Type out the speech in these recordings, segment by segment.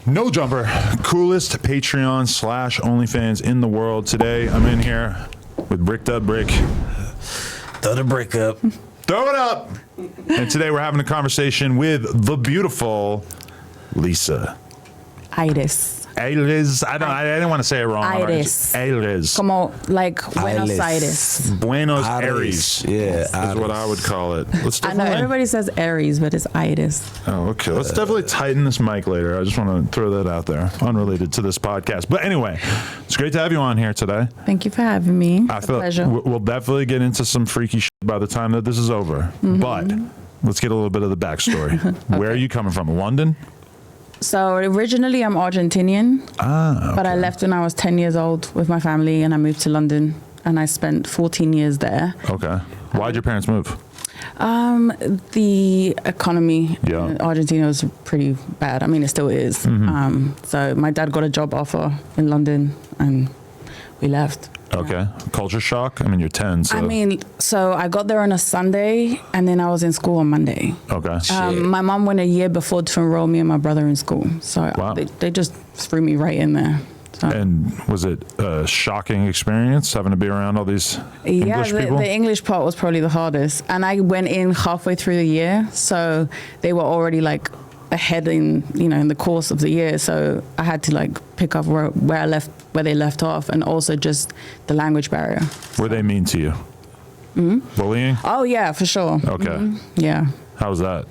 No Jumper, coolest Patreon / OnlyFans in the world. Today, I'm in here with Bricked Up Brick. Throw the brick up. Throw it up! And today we're having a conversation with the beautiful Lissa. Iris. Iris. I didn't want to say it wrong. Iris. Iris. Como like Buenos Aires. Buenos Aires. Aires. Yeah, is what I would call it. Let's I know definitely. everybody says Aries, but it's Iris. Oh, okay. Let's definitely tighten this mic later. I just want to throw that out there, unrelated to this podcast. But anyway, it's great to have you on here today. Thank you for having me. I It's feel a pleasure. we'll definitely get into some freaky shit by the time that this is over. But let's get a little bit of the backstory. Where are you coming from? London? So originally I'm Argentinian, Okay. but I left when I was 10 years old with my family and I moved to London and I spent 14 years there. Okay. Why'd your parents move? The economy Yeah. in Argentina was pretty bad. I mean, it still is. So my dad got a job offer in London and we left. Okay. Culture shock? I mean, you're 10, so. So I got there on a Sunday and then I was in school on Monday. Okay. My mom went a year before to enroll me and my brother in school. So Wow. they just threw me right in there. So. And was it a shocking experience having to be around all these English people? The English part was probably the hardest. And I went in halfway through the year. So they were already like ahead in the course of the year. So I had to like pick up where they left off, and also just the language barrier. Were they mean to you? Bullying? Oh yeah, for sure. Okay. Yeah. How was that?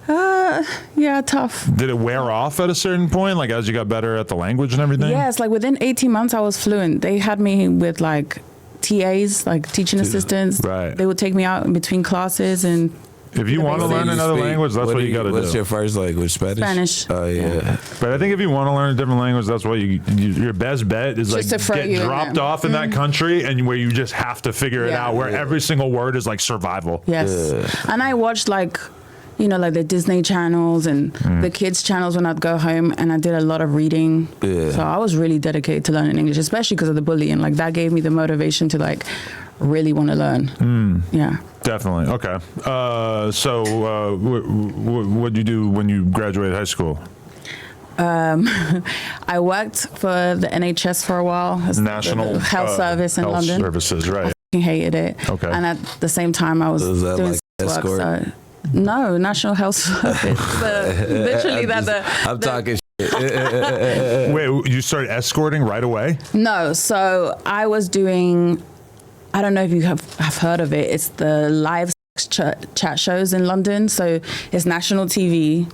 Yeah, tough. Did it wear off at a certain point, like as you got better at the language and everything? Yes, like within 18 months I was fluent. They had me with like TAs, like teaching assistants. Right. They would take me out in between classes and If you want to learn another language, that's what you got to do. What's your first language? Spanish? Oh, yeah. But I think if you want to learn a different language, that's what your best bet is Just to like throw get you in dropped there. off in that country and where you just have to figure it Yeah. out, where every single word is like survival. yes. And I watched like the Disney channels and the kids channels when I'd go home, and I did a lot of reading. Yeah. So I was really dedicated to learning English, especially because of the bullying. Like that gave me the motivation to like really want to learn. Yeah. Definitely. Okay. What did you do when you graduated high school? I worked for the NHS for a while. As National the health service in health London. services, right? I hated it. Okay. And at the same time, I was So is that doing like sex escort? work. So, no, National Health Service. Literally, I'm talking shit. Wait, you started escorting right away? No, so I was doing. I don't know if you have heard of it. It's the live sex chat shows in London. So it's national TV,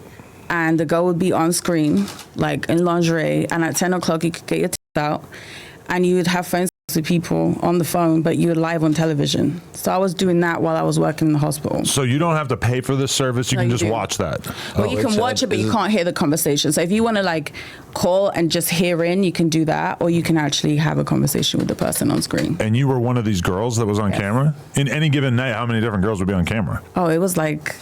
and the girl would be on screen, like in lingerie, and at 10 o'clock you could get your tits out, and you would have phone sex with people on the phone, but you were live on television. So I was doing that while I was working in the hospital. So you don't have to pay for this service. You No, can you just do. watch that. Well, you can watch it, but you can't hear the conversation. So if you want to like call and just hear in, you can do that, or you can actually have a conversation with the person on screen. And you were one of these girls that was on camera? In any given night, how many different girls would be on camera? Oh, it was like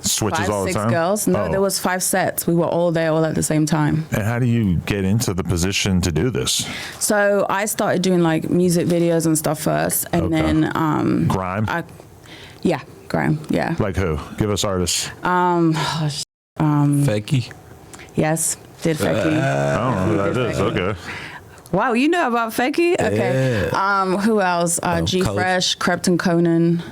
Switches all the 5, 6 time? girls. No, Oh. there was 5 sets. We were all there all at the same time. And how do you get into the position to do this? So I started doing like music videos and stuff first, and Okay. then Grime? Graham, yeah. Like who? Give us artists. Fecky? Yes, did Fecky. I don't know who that is. Okay. Wow, you know about Fecky? Okay. Who else? G College. Fresh, Crepton Conan.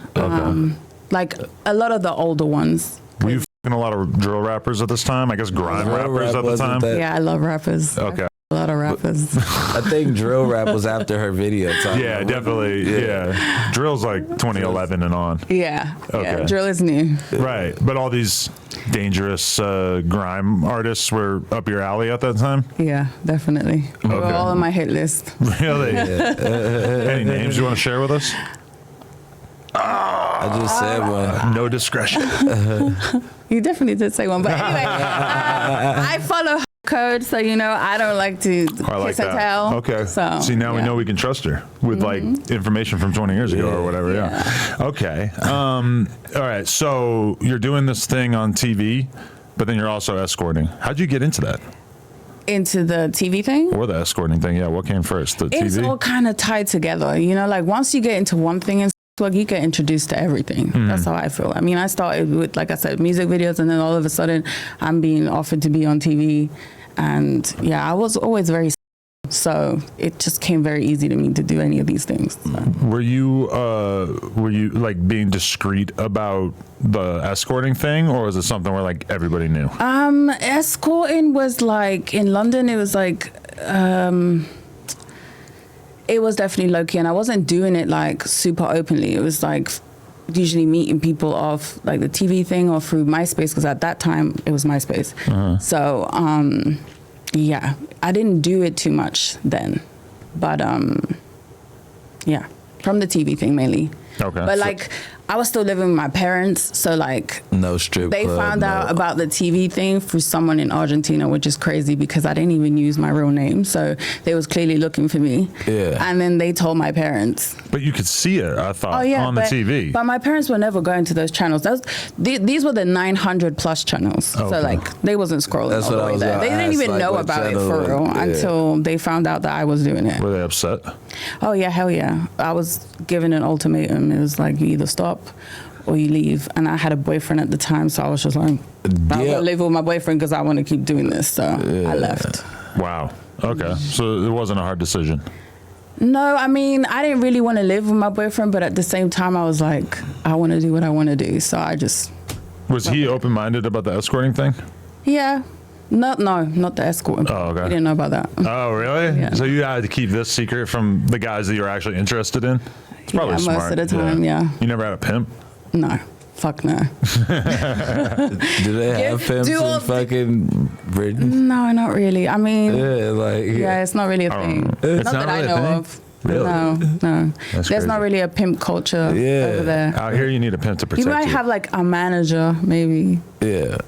Like a lot of the older ones. Were you f***ing a lot of drill rappers at this time? I guess grime Drill rappers rap at the wasn't time? that- Yeah, I love rappers. Okay. A lot of rappers. I think drill rap was after her video. Yeah, definitely. Yeah. Drill's like 2011 and on. Yeah. Okay. Yeah, drill is new. Right. But all these dangerous grime artists were up your alley at that time? Yeah, definitely. They were Okay. all on my hit list. Really? Any names you want to share with us? I just said one. No discretion. You definitely did say one. But anyway, I follow her code, so I don't like to I like kiss and that. tell. Okay. So, See, now we yeah. know we can trust her with like information from 20 years ago or whatever. Yeah. Okay. All right. So you're doing this thing on TV, but then you're also escorting. How'd you get into that? Into the TV thing? Or the escorting thing? Yeah. What came first? The It's TV? all kind of tied together. Like once you get into one thing in work, you get introduced to everything. That's how I feel. I mean, I started with, like I said, music videos, and then all of a sudden I'm being offered to be on TV. And yeah, I was always very, so it just came very easy to me to do any of these things. So. Were you like being discreet about the escorting thing, or was it something where like everybody knew? Escorting was like, in London, it was like, it was definitely low key, and I wasn't doing it like super openly. It was like usually meeting people off like the TV thing or through MySpace, because at that time it was MySpace. So yeah, I didn't do it too much then, but yeah, from the TV thing mainly. Okay. But like, I was still living with my parents, so like, No strip they club, found out about the TV thing through someone in Argentina, which is crazy because I didn't even use my real name, so they was clearly looking for me. Yeah. And then they told my parents. But you could see it, I thought, on but, the TV. But my parents were never going to those channels. These were the 900 plus channels, Okay. so like they wasn't scrolling That's all the what I way was there. gonna They didn't ask, even like, know what about it channel, for real yeah. until they found out that I was doing it. Were they upset? Oh yeah, hell yeah. I was given an ultimatum. It was like, you either stop or you leave. And I had a boyfriend at the time, so I was just like, I'm gonna live with my boyfriend because I want to keep doing this. So I left. Wow. Okay. So it wasn't a hard decision. No, I mean, I didn't really want to live with my boyfriend, but at the same time, I was like, I want to do what I want to do. So I just... Was he open-minded about the escorting thing? Yeah. No, not the escort. Oh, okay. I didn't know about that. Oh, really? Yeah. So you had to keep this secret from the guys that you were actually interested in? It's probably Yeah, most smart. of the time, yeah. You never had a pimp? No. Fuck no. Do they have pimps in fucking Britain? No, not really. I mean, Yeah, it's not really a thing. It's Not not that I really a know thing? of. Really? No. That's There's not crazy. really a pimp culture over there. Out here, you need a pimp to protect You you. might have like a manager, maybe. yeah.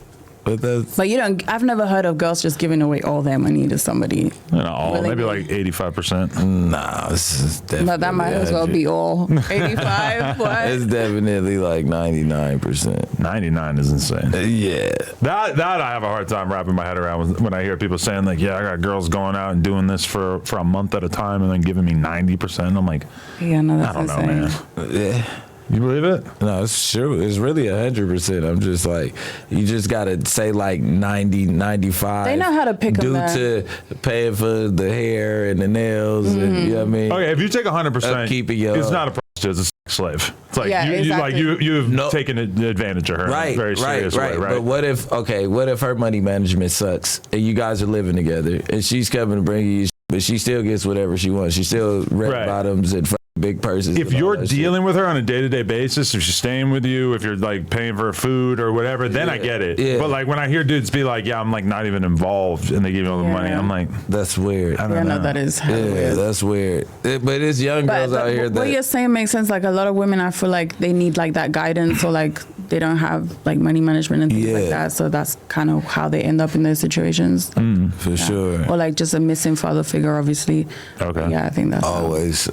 But that's But you don't, I've never heard of girls just giving away all their money to somebody. Not all, Really? maybe like 85%. nah. This is definitely. But that might as well 100. be all. 85, what? It's definitely like 99%. 99 is insane. Yeah. That I have a hard time wrapping my head around when I hear people saying like, yeah, I got girls going out and doing this for a month at a time and then giving me 90%. I'm like, Yeah, no, I that's don't know, insane. man. Yeah. You believe it? No, it's true. It's really 100%. I'm just like, you just gotta say like 90, 95. They know how to pick 'em due there. to paying for the hair and the nails, and you know what I mean. Okay, if you take 100%, Upkeeping your- it's not a prostitute, it's a sex slave. It's like Yeah, exactly. you've No. taken advantage of her in a very serious way, right? But what if her money management sucks and you guys are living together and she's coming to bring you, but she still gets whatever she wants. She still red Right. bottoms and big purses. If and all you're that shit. dealing with her on a day-to-day basis, if she's staying with you, if you're like paying for her food or whatever, then I get it. Yeah. But like when I hear dudes be like, yeah, I'm like not even involved and they give me all the money, I'm like, That's weird. I Yeah, don't no, know. that is hella Yeah, weird. that's weird. But it's young girls out here what you're that. saying makes sense. Like a lot of women, I feel like they need like that guidance, or like they don't have like money management and things like Yeah. that. So that's kind of how they end up in those situations. For sure. Or like just a missing father figure, obviously. Okay. Yeah, I think that's Always.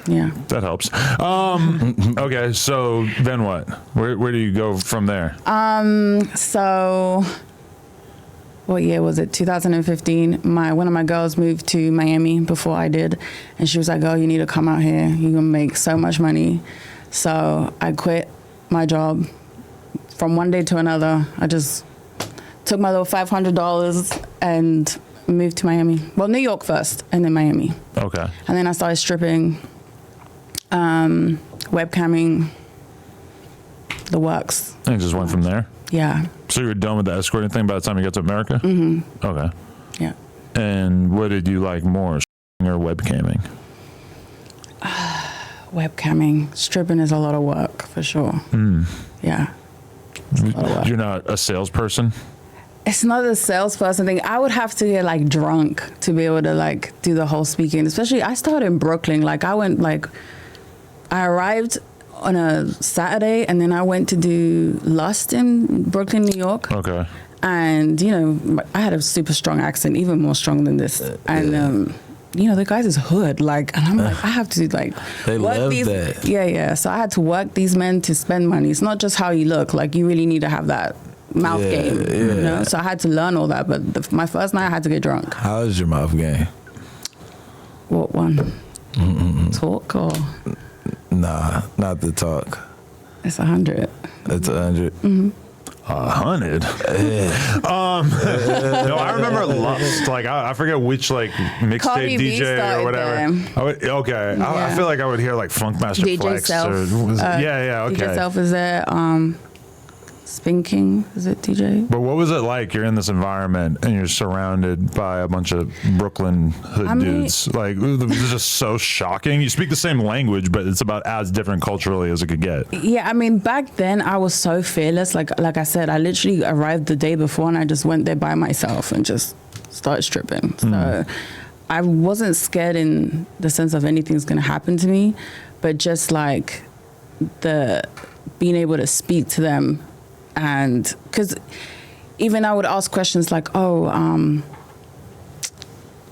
Yeah. That helps. Okay, so then what? Where do you go from there? So, what year was it? 2015. One of my girls moved to Miami before I did, and she was like, "Oh, you need to come out here. You're gonna make so much money." So I quit my job. From one day to another, I just took my little $500 and moved to Miami. Well, New York first, and then Miami, Okay. and then I started stripping, webcamming, the works. And just went from there. Yeah, So you were done with the escorting thing by the time you got to America? Mm-hmm. Okay. yeah. And what did you like more, or webcamming? Webcamming, stripping is a lot of work for sure. Yeah, it's a lot of work. You're not a salesperson? It's not a salesperson thing. I would have to get like drunk to be able to like do the whole speaking. Especially, I started in Brooklyn. Like I arrived on a Saturday and then I went to do Lust in Brooklyn, New York. Okay. And you know, I had a super strong accent, even more strong than this. And you know, the guys is hood, like, and I'm like, I have to like They work love these. that. Yeah. So I had to work these men to spend money. It's not just how you look. Like, you really need to have that mouth game. You know. So I had to learn all that. But my first night, I had to get drunk. How is your mouth game? What one? Talk or Nah, not the talk. it's 100. It's 100. 100. No, I remember Lust. Like I forget which like Cardi mixtape B DJ or started whatever. them. Okay, I Yeah. feel like I would hear like Funkmaster DJ Flex. Self. Yeah, okay. DJ Self is there. Spin King, is it DJ? But what was it like? You're in this environment and you're surrounded by a bunch of Brooklyn hood dudes. Like, it was just so shocking. You speak the same language, but it's about as different culturally as it could get. Yeah, I mean, back then I was so fearless. Like I said, I literally arrived the day before and I just went there by myself and just started stripping. So I wasn't scared in the sense of anything's going to happen to me, but just like the being able to speak to them. And because even I would ask questions like, oh,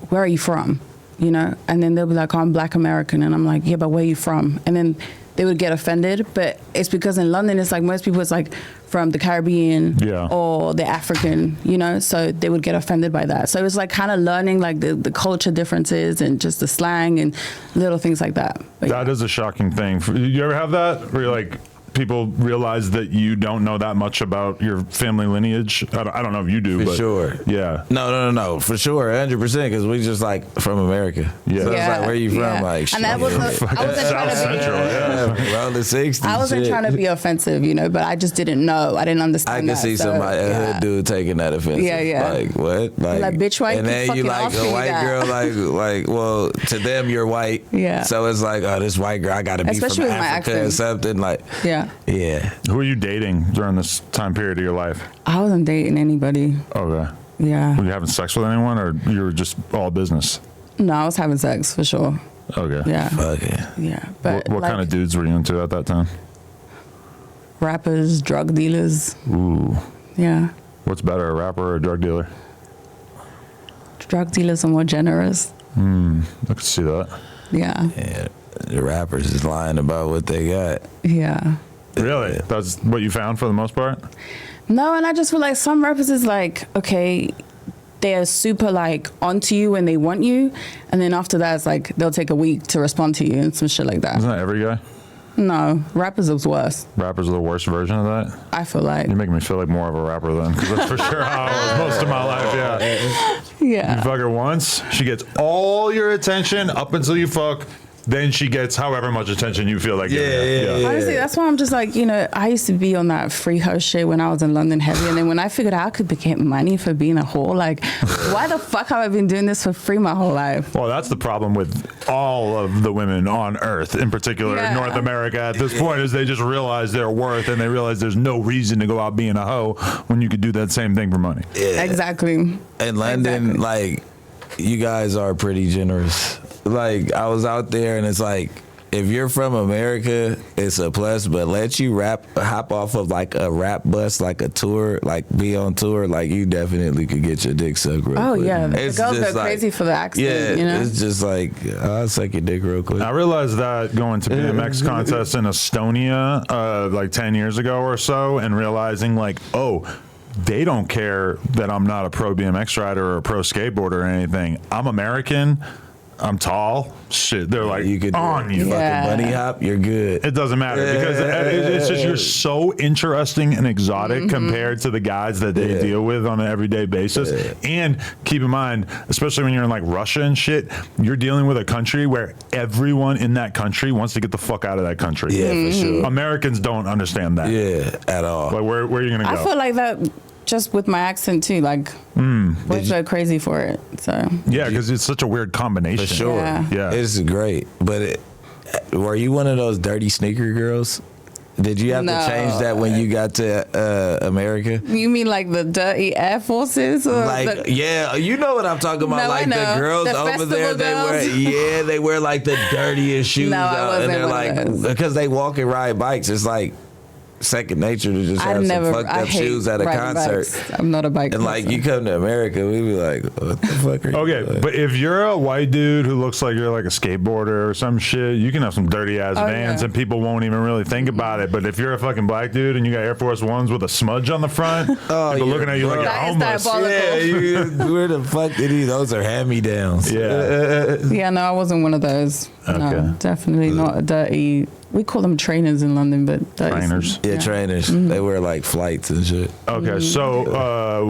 where are you from? You know, and then they'll be like, oh, I'm Black American. And I'm like, yeah, but where are you from? And then they would get offended. But it's because in London, it's like most people, it's like from the Caribbean or the African, you know, so they would get offended by that. So it was like kind of learning like the culture differences and just the slang and little things like that. But That is a shocking thing. You ever have that where you're like, people realize that you don't know that much about your family lineage? I don't know if you do, For but sure. Yeah. No, for sure, 100%, because we just like from America. Yeah. So it's like, where you from? Yeah. Like, And that was I wasn't trying South to be. Central, around the 60s. I wasn't shit. trying to be offensive, you know, but I just didn't know. I didn't understand. I can that, see so, somebody, a hood dude taking that offensive. Yeah. Like, what? Like, bitch, why you and keep then you fucking like asking a me white that? girl, like, well, to them, you're white. Yeah. So it's like, oh, this white girl, I got to be Especially from with my Africa or accent. something. Like, Yeah. yeah. Who are you dating during this time period of your life? I wasn't dating anybody. Okay. Yeah. Were you having sex with anyone, or you were just all business? No, I was having sex for sure. Okay. Yeah. Fuck it. Yeah. But What like, kind of dudes were you into at that time? rappers, drug dealers. Ooh. Yeah. What's better, a rapper or a drug dealer? Drug dealers are more generous. I could see that. Yeah. Yeah. The rappers is lying about what they got. Yeah. Really? That's what you found for the most part? No, and I just feel like some rappers is like, okay, they're super like onto you when they want you, and then after that it's like they'll take a week to respond to you and some shit like that. Isn't that every guy? No, rappers is worse. Rappers are the worst version of that? I feel like. You're making me feel like more of a rapper then, because that's for sure how I was most of my life, yeah. You Yeah. fuck her once, she gets all your attention up until you fuck, then she gets however much attention you feel like giving her. Yeah. Honestly, that's why I'm just like, you know, I used to be on that free house shit when I was in London heavy. And then when I figured out I could get money for being a whore, like, why the fuck have I been doing this for free my whole life? Well, that's the problem with all of the women on Earth, in particular in North America at this point, is they just realize their worth and they realize there's no reason to go out being a hoe when you could do that same thing for money. Yeah. Exactly. In London, like, you guys are pretty generous. Like, I was out there and it's like, if you're from America, it's a plus, but let you hop off of like a rap bus, like a tour, like be on tour, like you definitely could get your dick sucked real quick. Yeah. The It's girls just go crazy for the accent, Yeah, you know? it's just like, I'll suck your dick real quick. I realized that going to BMX contests in Estonia like 10 years ago or so, and realizing like, oh, they don't care that I'm not a pro BMX rider or a pro skateboarder or anything. I'm American. I'm tall. Shit, they're like You could on you. Yeah. Fucking bunny hop, you're good. It doesn't matter because it's just you're so interesting and exotic compared to the guys that they deal with on an everyday basis. And keep in mind, especially when you're in like Russia and shit, you're dealing with a country where everyone in that country wants to get the fuck out of that country. Yeah, for sure. Americans don't understand that. Yeah, at all. Like where are you gonna go? I feel like that just with my accent too, like, boys go crazy for it. So Yeah, because it's such a weird combination. For sure. Yeah. It's great. But were you one of those dirty sneaker girls? Did you have No. to change that when you got to America? you mean like the dirty Air Forces? Or Like, the, yeah, you know what I'm talking about. No, like I know. the girls The over there, festival they wear like the dirtiest shoes No, I out, and wasn't they're one of like, those. because they walk and ride bikes. It's like second nature to just have some fucked I up hate shoes at a riding concert. bikes. I'm not a bike And like, person. you come to America, we be like, what the fuck are you Okay, doing? but if you're a white dude who looks like you're like a skateboarder or some shit, you can have some dirty ass Oh, Vans yeah. and people won't even really think about it. But if you're a fucking black dude and you got Air Force Ones with a smudge on the front, people you're looking at you like you're That is homeless. diabolical. Yeah, where the fuck did he? Those are hand-me-downs. Yeah. Yeah, no, I wasn't one of those. Okay. No, definitely not a dirty we call them trainers in London, but Trainers. Yeah, trainers. They wear like flights and shit. Okay, so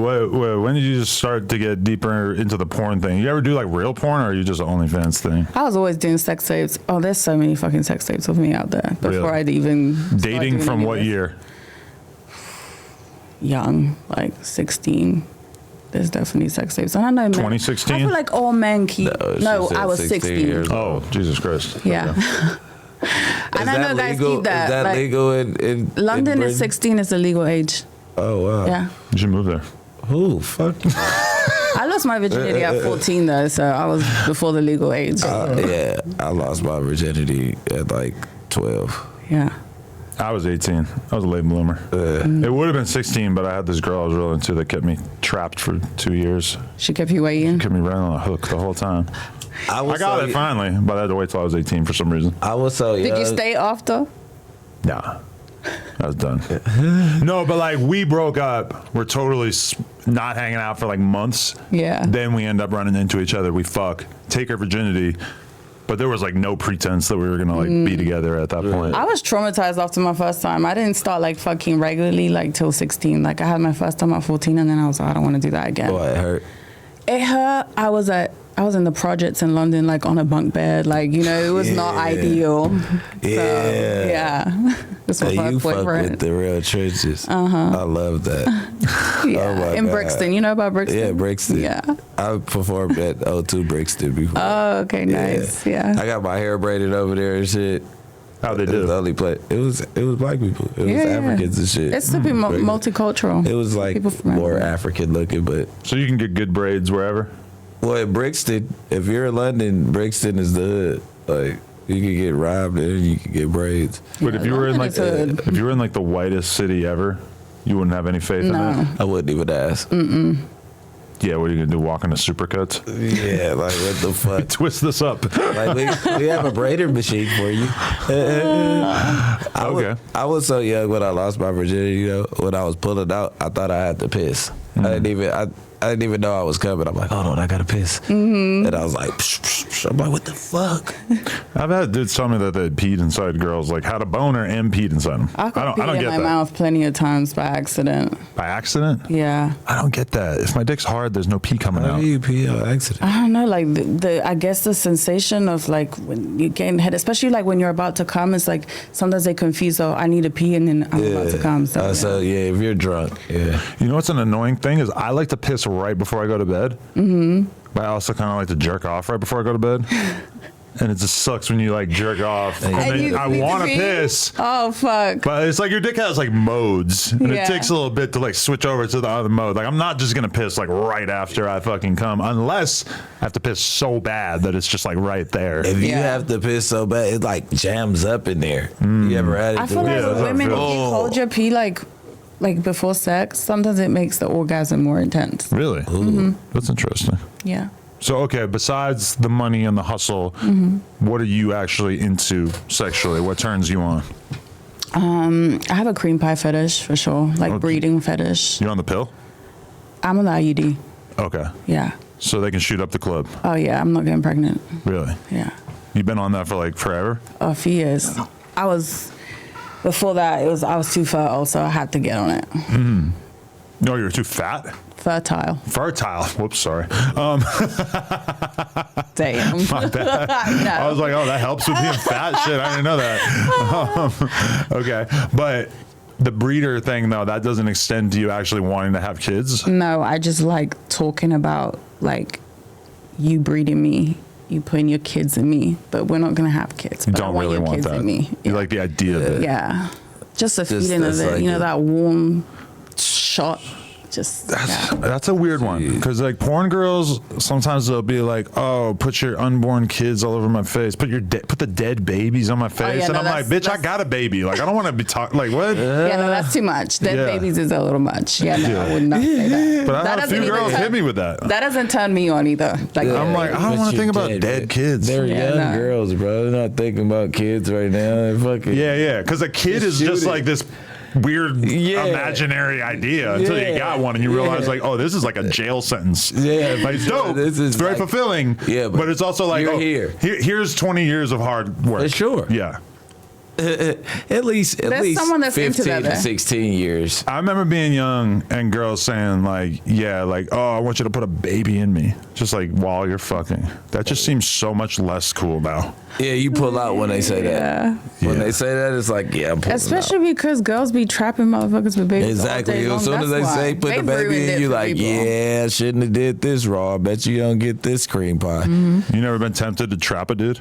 when did you just start to get deeper into the porn thing? You ever do like real porn, or are you just an OnlyFans thing? I was always doing sex tapes. Oh, there's so many fucking sex tapes of me out there before Really? I'd even start Dating doing from any what of this. year? Young, like 16. There's definitely sex tapes. And I know men. 2016? I feel like all men keep. No, she No, said I was 16 16. years. Oh, Jesus Christ. Yeah. Is And I that know guys legal? keep that. Is that like, legal in London Britain? is 16 is the legal age. Oh wow. Yeah. You should move there. Who? Fuck. I lost my virginity at 14 though, so I was before the legal age. Yeah, I lost my virginity at like 12. Yeah. I was 18. I was a late bloomer. It would have been 16, but I had this girl I was real into that kept me trapped for 2 years. She kept you waiting. Kept me right on a hook the whole time. I was got so, it finally, but I had to wait till I was 18 for some reason. I was so young. Did you stay after? Nah, I was done. No, but like we broke up. We're totally not hanging out for like months. Yeah. Then we end up running into each other. We fuck, take her virginity, but there was like no pretense that we were gonna like be together at that point. I was traumatized after my first time. I didn't start like fucking regularly like till 16. Like I had my first time at 14 and then I was like, I don't want to do that again. Boy, it hurt. It hurt. I was in the projects in London, like on a bunk bed. Like, you know, it was not ideal. Yeah. So, yeah. This was my You fuck with boyfriend. the real trenches. I love that. Yeah. Oh my In God. Brixton. You know about Brixton? Yeah, Brixton. Yeah. I performed at O2 Brixton before. Oh, okay, nice. Yeah. I got my hair braided over there and shit. How they It was do? the only place. It was black people. It was Yeah, yeah. Africans and shit. It's to be multicultural. It was like People from more everywhere. African looking, but So you can get good braids wherever. well, in Brixton, if you're in London, Brixton is the hood. Like you can get robbed and you can get braids. But if you were in like London is hood. if you were in like the whitest city ever, you wouldn't have any faith in No. that. I wouldn't even ask. Yeah, what are you gonna do? Walk into Supercuts? Yeah, like what the fuck? Twist this up. Like we have a braider machine for you. Okay. I was so young when I lost my virginity. You know, when I was pulling out, I thought I had to piss. I didn't even know I was coming. I'm like, hold on, I gotta piss. And I was like, psh, psh, psh. I'm like, what the fuck? I've had dudes tell me that they peed inside girls, like had a boner and peed inside them. I got I don't pee in get my that. mouth plenty of times by accident. By accident? Yeah. I don't get that. If my dick's hard, there's no pee coming How out. do you pee on accident? I don't know, like the I guess the sensation of like when you get in head, especially like when you're about to come, it's like sometimes they confuse. Oh, I need to pee and then I'm about to come. So, So yeah, if you're drunk, yeah. You know what's an annoying thing is I like to piss right before I go to bed. Mm-hmm. But I also kind of like to jerk off right before I go to bed. And it just sucks when you like jerk off. And then you I need to want to pee? piss. Oh fuck. But it's like your dick has like modes, and Yeah. it takes a little bit to like switch over to the other mode. Like I'm not just gonna piss like right after I fucking come, unless I have to piss so bad that it's just like right there. If you Yeah. have to piss so bad, it like jams up in there. You ever had it? I feel like that's with how I women, if feel. you hold your pee like before sex, sometimes it makes the orgasm more intense. Really? That's interesting. Yeah. So okay, besides the money and the hustle, what are you actually into sexually? What turns you on? I have a cream pie fetish for sure, like Okay. breeding fetish. You on the pill? I'm on the IUD. Okay. Yeah. So they can shoot up the club. Oh yeah, I'm not getting pregnant. Really? Yeah. You've been on that for like forever? A few years. Before that, I was too fertile, so I had to get on it. No, you're too fat? Fertile. Fertile. Whoops, sorry. Damn. My bad. I was like, oh, that helps with being fat? Shit, I didn't know that. Okay. But the breeder thing, though, that doesn't extend to you actually wanting to have kids? No, I just like talking about like you breeding me, you putting your kids in me, but we're not gonna have kids. You But I don't want really your want kids that. in me. You like the idea of it. Yeah. Just the Just- feeling of that's it, like you know, it. that warm shot. Just yeah. That's a weird one because like porn girls sometimes they'll be like, "Oh, put your unborn kids all over my face. Put the dead babies on my face." yeah, and no, I'm like, that's- "Bitch, I got a baby. Like, I don't want to be talking like what." Yeah, no, that's too much. Dead Yeah. babies is a little much. Yeah, no, I would not say that. But I That had a doesn't few even girls turn- hit me with that. That doesn't turn me on either. Like, I'm like, I don't But want to you're think about dead, dead man. kids. They're Yeah, young nah. girls, bro. They're not thinking about kids right now. They're fucking. Yeah, because a kid is Just just shoot it. like this weird Yeah. imaginary idea until you Yeah. got one and you realize Yeah. like, oh, this is like a jail sentence. Yeah, Like, it's for sure. dope. This is It's very like- fulfilling. Yeah, but it's also like, you're oh, here. here's 20 years of hard work. For sure. Yeah. At least someone that's into 15 that, to 16 years. I remember being young and girls saying like, yeah, like, oh, I want you to put a baby in me, just like while you're fucking. That just seems so much less cool now. Yeah, you pull out when they say that. When Yeah. they say that, it's like, yeah, I'm pulling Especially because girls be trapping motherfuckers with babies. Exactly. All day As soon long. as they That's say why. put the They've baby ruined in, it you for like, people. yeah, I shouldn't have did this raw. I bet you don't get this cream pie. Mm-hmm. You never been tempted to trap a dude?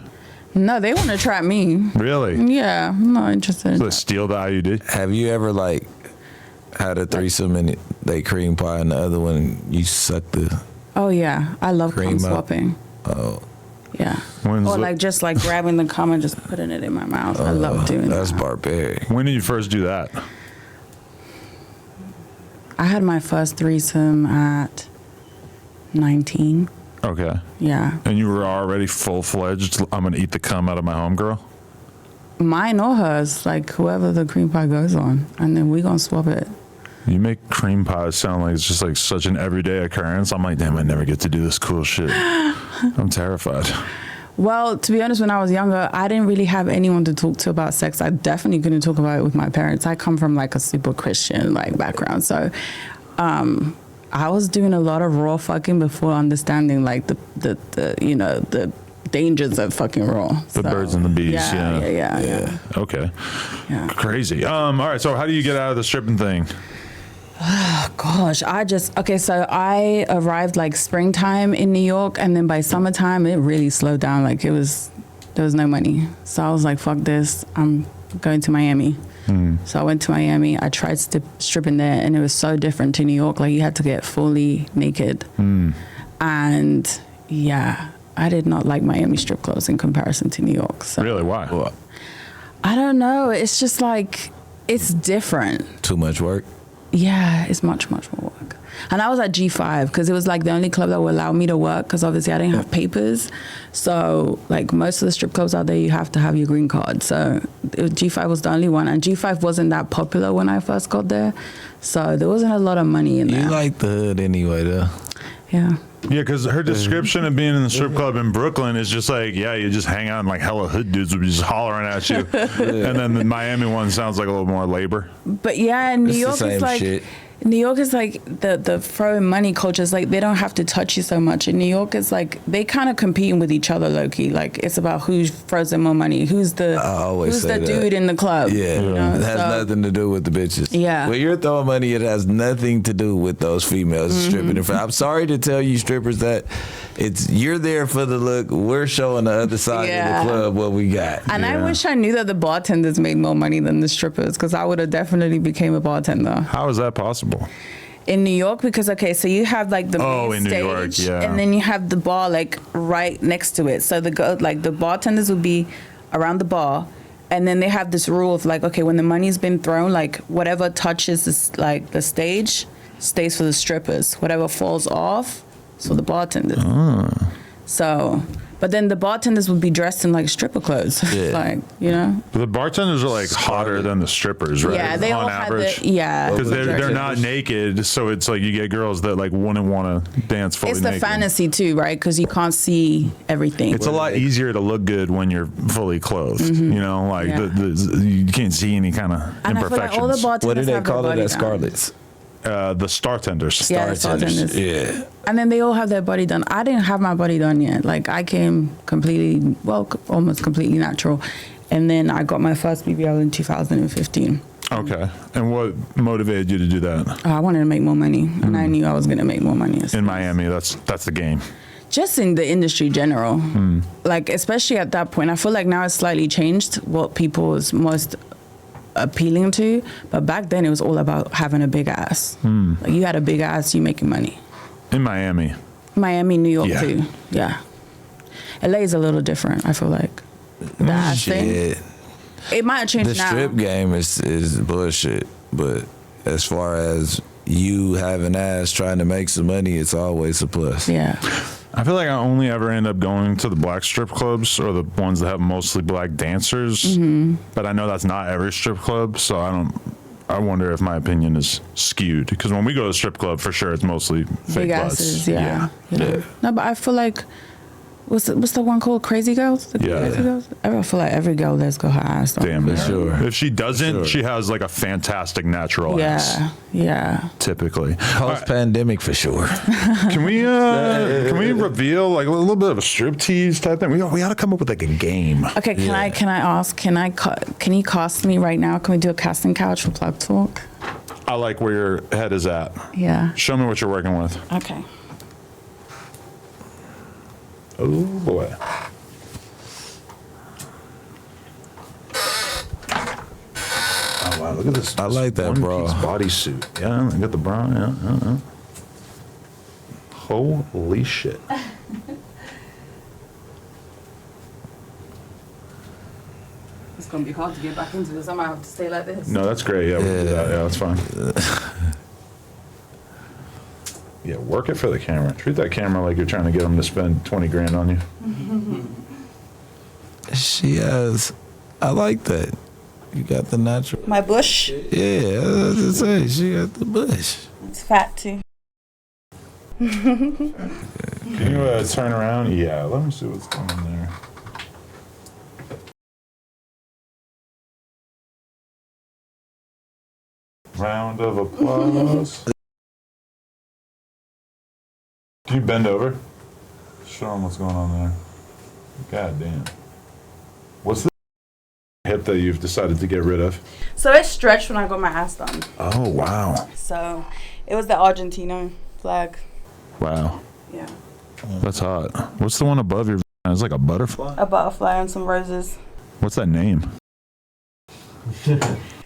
No, they want to trap me. Really? Yeah, I'm not interested in To that. steal the IUD? Have you ever like had a threesome and they cream pie and the other one you suck the Oh, yeah. I love Cream cum up. swapping. oh Yeah. When's Or the- like just like grabbing the cum and just putting it in my mouth. I love doing that's that. barbaric. When did you first do that? I had my first threesome at 19. Okay. Yeah. And you were already full-fledged, I'm going to eat the cum out of my homegirl? Mine or hers, like whoever the cream pie goes on. And then we gonna swap it. You make cream pies sound like it's just like such an everyday occurrence. I'm like, damn, I never get to do this cool shit. I'm terrified. Well, to be honest, when I was younger, I didn't really have anyone to talk to about sex. I definitely couldn't talk about it with my parents. I come from like a super Christian like background. So I was doing a lot of raw fucking before understanding like the you know, the dangers of fucking raw. The birds and the bees, Yeah. Okay. Yeah. Crazy. All right, so how do you get out of the stripping thing? Gosh, so I arrived like springtime in New York, and then by summertime it really slowed down. Like there was no money. So I was like, fuck this, I'm going to Miami. So I went to Miami. I tried stripping there, and it was so different to New York. Like you had to get fully naked. And yeah, I did not like Miami strip clubs in comparison to New York. So Really, why? I don't know. It's just like, it's different. Too much work. Yeah, it's much, much more work. And I was at G5 because it was like the only club that would allow me to work because obviously I didn't have papers. So like most of the strip clubs out there, you have to have your green card. So G5 was the only one. And G5 wasn't that popular when I first got there. So there wasn't a lot of money in there. You like the hood anyway, though. Yeah. Yeah, because her description of being in the strip club in Brooklyn is just like, yeah, you just hang out and like hella hood dudes would be just hollering at you. And then the Miami one sounds like a little more labor. But yeah, New It's the York same is like shit. New York is like the throwing money culture is like they don't have to touch you so much. In New York, it's like they kind of competing with each other, low key. Like it's about who throws in more money, who's the say that. dude in the club. Yeah, you know? it has So- nothing to do with the bitches. Yeah. When you're throwing money, it has nothing to do with those females stripping. In front. I'm sorry to tell you, strippers, that you're there for the look. We're showing the other side Yeah. of the club what we got. And I wish I knew that the bartenders made more money than the strippers because I would have definitely became a bartender How is that possible? in New York. Because so you have like the main in New stage, York, yeah. and then you have the bar like right next to it. So the bartenders would be around the bar, and then they have this rule of like, okay, when the money's been thrown, like whatever touches this, like the stage stays for the strippers. Whatever falls off, it's for the bartenders. So, but then the bartenders would be dressed in like stripper clothes, Yeah. like you know. The bartenders are like hotter than the strippers, right? Yeah, they on all average. have the Because they're dresses. not naked, so it's like you get girls that like wouldn't want to dance fully It's the naked. fantasy too, right? Because you can't see everything. It's a lot easier to look good when you're fully clothed. You know, like Yeah. you can't see any kind of and I feel like all the imperfections. bartenders What do they have their call it body at done. Scarlett's? The star tenders. Yeah, the Bartenders. bartenders. Yeah. And then they all have their body done. I didn't have my body done yet. Like I came completely, almost completely natural. And then I got my first BBL in 2015. Okay. And what motivated you to do that? I wanted to make more money, and I knew I was going to make more money. In Miami, that's the game. Just in the industry general. Like, especially at that point, I feel like now it's slightly changed what people is most appealing to. But back then, it was all about having a big ass. Like, you had a big ass, you making money. In Miami. Miami, New York, Yeah. too. Yeah. LA is a little different, I feel like. The ass thing. Shit. It might have changed The now. strip game is bullshit. But as far as you having ass trying to make some money, it's always a plus. Yeah. I feel like I only ever end up going to the black strip clubs or the ones that have mostly black dancers. But I know that's not every strip club, so I wonder if my opinion is skewed. Because when we go to a strip club, for sure, it's mostly fake Big butts. asses, yeah. You know? No, but I feel like what's the one called? Crazy Girls? Crazy Girls? I feel like every girl there's got her ass done. Damn, For sure. If she doesn't, she has like a fantastic natural ass. Yeah. Typically. Post-pandemic for sure. Can we reveal like a little bit of a striptease type thing? We got to come up with like a game. Okay, can I ask? Can you cast me right now? Can we do a casting couch for Plug Talk? I like where your head is at. Yeah. Show me what you're working with. Okay. Oh boy. Oh wow, look at this. I like that bra. Bodysuit. Yeah, I got the bra. Yeah. Holy shit. It's gonna be hard to get back into this. I might have to stay like this. No, that's great. Yeah, we can do that. Yeah, that's fine. Yeah, work it for the camera. Treat that camera like you're trying to get them to spend 20 grand on you. She has. I like that. You got the natural. My bush. Yeah, I was to say she got the bush. It's fat too. Can you turn around? Yeah, let me see what's going on there. Round of applause. Can you bend over? Show them what's going on there. God damn. What's the hip that you've decided to get rid of? So it stretched when I got my ass done. Oh, wow. So it was the Argentina flag. Wow. Yeah. That's hot. What's the one above your? It's like a butterfly? A butterfly and some roses. What's that name?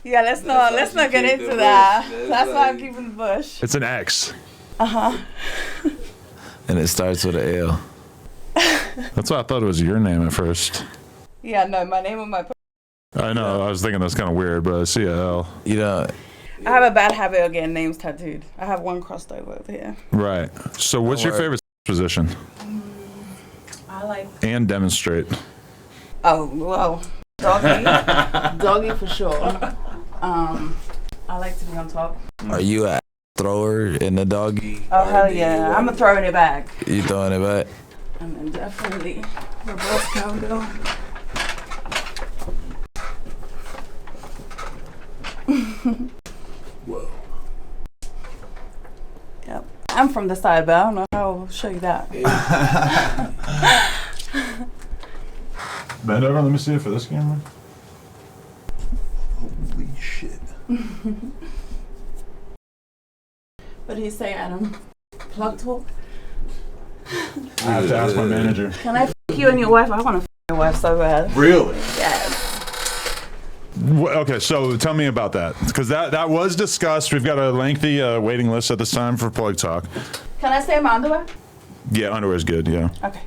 Yeah, let's not get into that. That's why I'm keeping the bush. It's an X. Uh-huh. And it starts with an L. That's why I thought it was your name at first. Yeah, no, my name on my. I know. I was thinking that's kind of weird, but I see a L. You know. I have a bad habit of getting names tattooed. I have one crossed over here. Right. So, what's your favorite position? I like. And demonstrate. Oh well, doggy, doggy for sure. I like to be on top. Are you a thrower in the doggy? Oh hell yeah, I'm throwing it back. You throwing it back? And then definitely reverse cowgirl. Whoa. Yep. I'm from the side, but I don't know how I'll show you that. Bend over. Let me see it for this camera. Holy shit. What do you say, Adam? Plug talk? I have to ask my manager. Can I f you and your wife? I want to f your wife so bad. Really? Yes. Okay, so tell me about that, because that was discussed. We've got a lengthy waiting list at this time for Plug Talk. Can I stay in my underwear? Yeah, underwear is good. Yeah. Okay.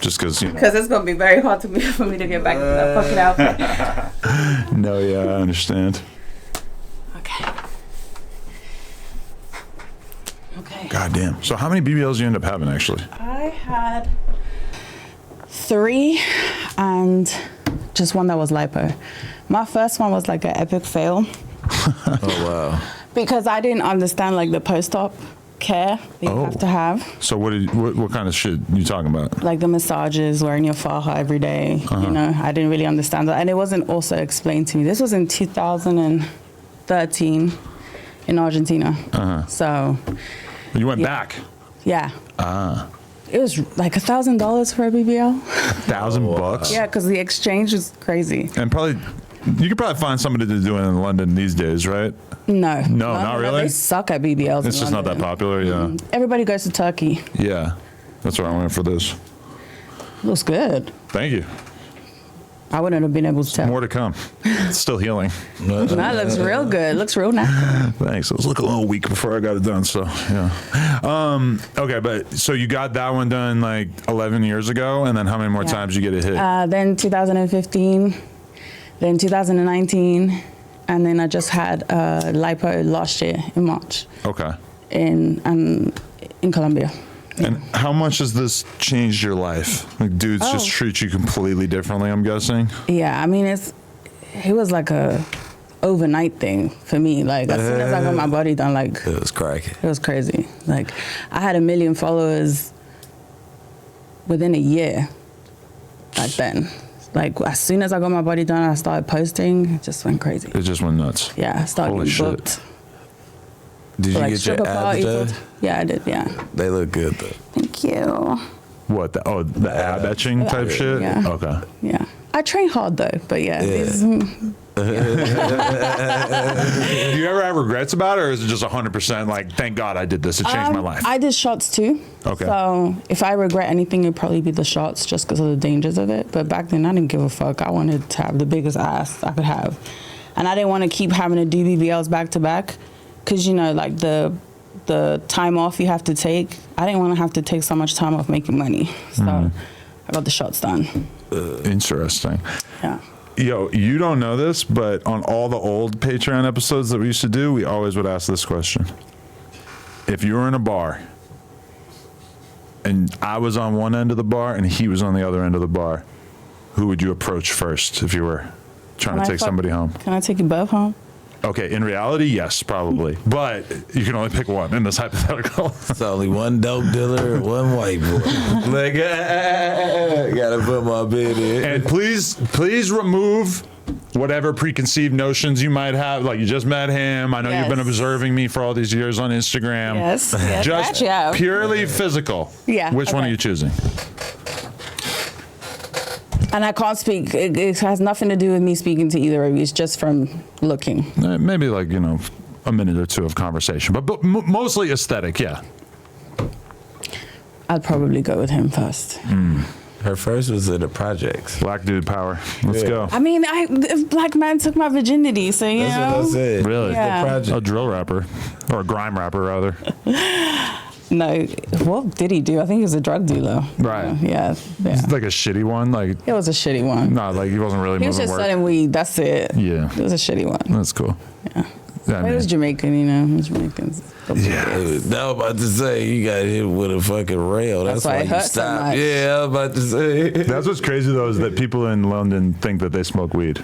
Just because. Because it's gonna be very hard for me to get back into that fucking outfit. No, yeah, I understand. Okay. Okay. God damn. So how many BBLs you end up having actually? I had 3 and just one that was lipo. My first one was like an epic fail. Oh wow. Because I didn't understand like the post-op care that you have to have. So what kind of shit you talking about? Like the massages, wearing your faja every day. You know, I didn't really understand that. And it wasn't also explained to me. This was in 2013 in Argentina. So. You went back? Yeah. It was like $1,000 for a BBL. $1,000? Yeah, because the exchange is crazy. And probably, you could probably find somebody to do it in London these days, right? No, not really? They suck at BBLs. It's just not that popular, yeah. Everybody goes to Turkey. Yeah, that's where I went for this. Looks good. Thank you. I wouldn't have been able to tell. More to come. It's still healing. That looks real good. Looks real natural. Thanks. It was looking a little weak before I got it done, so yeah. Okay, but so you got that one done like 11 years ago, and then how many more times you get it hit? Then 2015, then 2019, and then I just had lipo last year in March. Okay. In Colombia. And how much has this changed your life? Like dudes just treat you completely differently, I'm guessing? Yeah, I mean, it was like a overnight thing for me. Like as soon as I got my body done, like it was cracking. It was crazy. Like I had 1 million followers within a year back then. Like, as soon as I got my body done, I started posting. It just went crazy. It just went nuts. Yeah, I started Holy getting shit. booked. Did you Like get your stripper abs parties. done? Yeah, I did, yeah. They look good though. Thank you. What? The ab etching type shit? Yeah. Okay. Yeah. I train hard, though, but yeah. Do you ever have regrets about it, or is it just 100% like, thank God I did this, it changed my life? I did shots, too. Okay. So if I regret anything, it'd probably be the shots just because of the dangers of it. But back then, I didn't give a fuck. I wanted to have the biggest ass I could have. And I didn't want to keep having to do BBLs back to back because, you know, like the time off you have to take. I didn't want to have to take so much time off making money. So I got the shots done. Interesting. Yeah. Yo, you don't know this, but on all the old Patreon episodes that we used to do, we always would ask this question. If you were in a bar and I was on one end of the bar and he was on the other end of the bar, who would you approach first if you were trying to take somebody home? Can I take you both home? Okay, in reality, yes, probably. But you can only pick one in this hypothetical. It's only one dope dealer, one white boy. Like, gotta put my bid in. And please remove whatever preconceived notions you might have. Like, you just met him. I know you've been observing me for all these years on Instagram. Yes. Just Actually, I have. purely physical. Yeah, Which one are okay. you choosing? And I can't speak. It has nothing to do with me speaking to either of you. It's just from looking. Maybe like, you know, a minute or two of conversation, but mostly aesthetic, yeah. I'd probably go with him first. Her first was in the projects. Black dude power. Let's go. I mean, if black man took my virginity, so you That's know. what I said. Really? Yeah. The project. A drill rapper or a grime rapper, rather. No, what did he do? I think he was a drug dealer. Right. Yeah. It's like a shitty one. Like, It was a shitty one. not like he wasn't really He was moving just work. selling weed. That's it. Yeah. It was a shitty one. That's cool. Yeah. Yeah, I It was mean, Jamaican, you know. Jamaicans. yeah. I was about to say, you got hit with a fucking rail. That's why why it you hurt so stopped. much. Yeah, I was about to say. That's what's crazy though, is that people in London think that they smoke weed.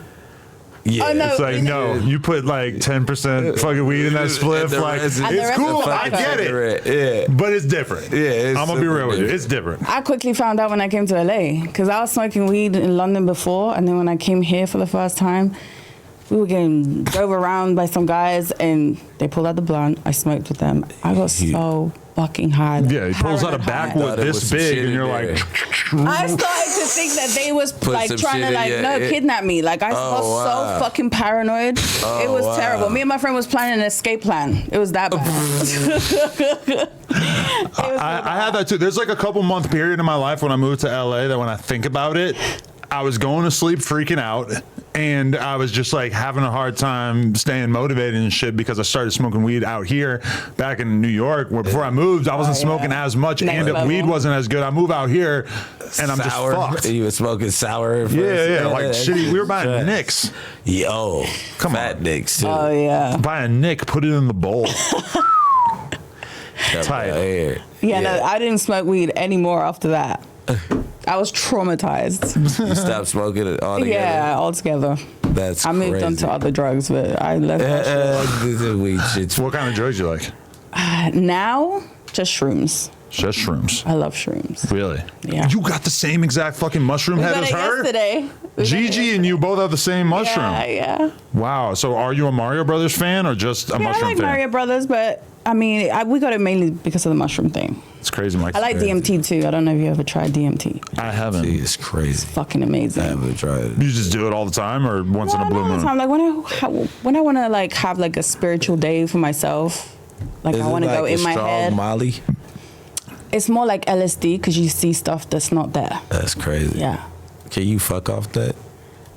Yeah. Oh, no. It's like, no, you put like 10% fucking weed in that spliff. the Like, rest is- And the it's rest cool. is I get it. Yeah. But it's different. Yeah, it's I'm going to be super real with you. different. It's different. I quickly found out when I came to LA because I was smoking weed in London before, and then when I came here for the first time, we were getting drove around by some guys, and they pulled out the blunt. I smoked with them. I got so fucking high. Like, Yeah, he pulls out a paranoid high. backwood Thought it was this some big, shit and in you're there. like, I started to think that they was like some trying shit to in like your- kidnap me. Like I got wow. so fucking paranoid. It was wow. terrible. Me and my friend was planning an escape plan. It was that bad. I had that too. There's like a couple month period in my life when I moved to LA that when I think about it, I was going to sleep freaking out, and I was just like having a hard time staying motivated and shit because I started smoking weed out here back in New York, where before I moved I wasn't smoking as much, Next and the level. weed wasn't as good. I move out here and I'm sour. just fucked. You were smoking sour at first? Yeah, like that's shitty. We were buying trash. Nicks. Yo, Come fat on. dicks too. Oh yeah. Buy a Nick, put it in the bowl. Tight. Yeah, no, I didn't smoke weed anymore after that. I was traumatized. You stopped smoking it altogether? Yeah, altogether. That's I moved on crazy. to other drugs, but I left that This is weed shit. What kind of drugs you like? shit. Now, just shrooms. Just shrooms. I love shrooms. Really? Yeah. You got the same exact fucking mushroom We head got as it her? yesterday. We got it Gigi and you both have the same mushroom. Yeah. Wow. So are you a Mario Brothers fan or just a Yeah, I mushroom like fan? Mario Brothers, but I mean, we got it mainly because of the mushroom thing. It's crazy, Mike. I like DMT too. I don't know if you ever tried DMT. I haven't. It's crazy. Fucking amazing. I haven't tried it. You just do it all the time or once in a blue all the moon? time. Like when I want to like have like a spiritual day for myself, like Is I it want to like go a in my strong head. Molly? It's more like LSD because you see stuff that's not there. That's crazy. Yeah. Can you fuck off that?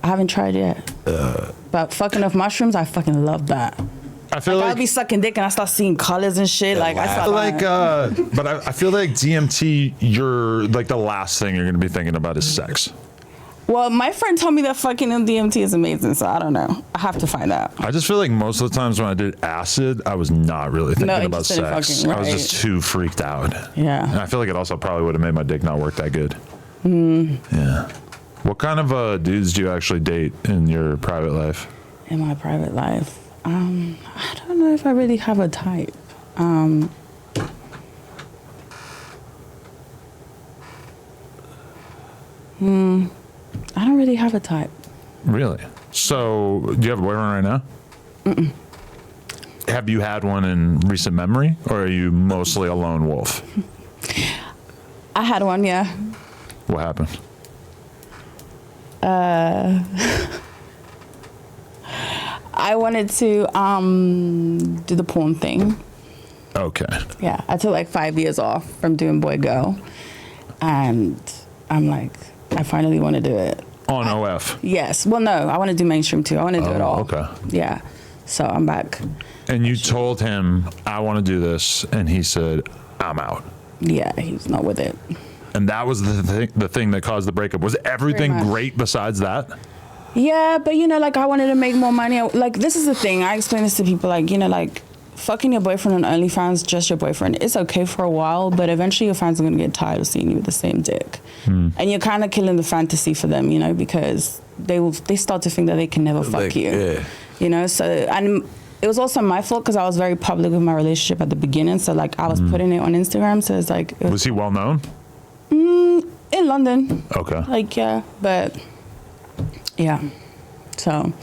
I haven't tried yet. But fucking off mushrooms, I fucking love that. I feel Like, like I'll be sucking dick and I start seeing colors and shit. Like I I start feel like, but I feel like DMT, you're like the last thing you're gonna be thinking about is sex. well, my friend told me that fucking in DMT is amazing, so I don't know. I have to find out. I just feel like most of the times when I did acid, I was not really thinking about interested in sex. fucking, I was right. just too freaked out. Yeah. And I feel like it also probably would have made my dick not work that good. Yeah. What kind of dudes do you actually date in your private life? In my private life, I don't know if I really have a type. I don't really have a type. Really? So, do you have a boyfriend right now? Mm-mm. Have you had one in recent memory, or are you mostly a lone wolf? I had one, yeah. What happened? I wanted to do the porn thing. Okay. Yeah, I took like 5 years off from doing boy girl, and I'm like, I finally want to do it. On OF. Yes. Well, no, I want to do mainstream too. I want to do it all. Okay. Yeah. So I'm back. And you told him, I want to do this, and he said, I'm out. Yeah, he's not with it. And that was the thing that caused the breakup. Was everything Pretty much. great besides that? Yeah, but like I wanted to make more money. Like this is the thing. I explain this to people. Like like fucking your boyfriend on OnlyFans, just your boyfriend. It's okay for a while, but eventually your fans are gonna get tired of seeing you with the same dick, and you're kind of killing the fantasy for them. Because they start to think that they can never fuck you. Yeah. So and. It was also my fault because I was very public with my relationship at the beginning. So like I was putting it on Instagram. So it's like. Was he well known? In London. Okay. Like, yeah. But yeah. So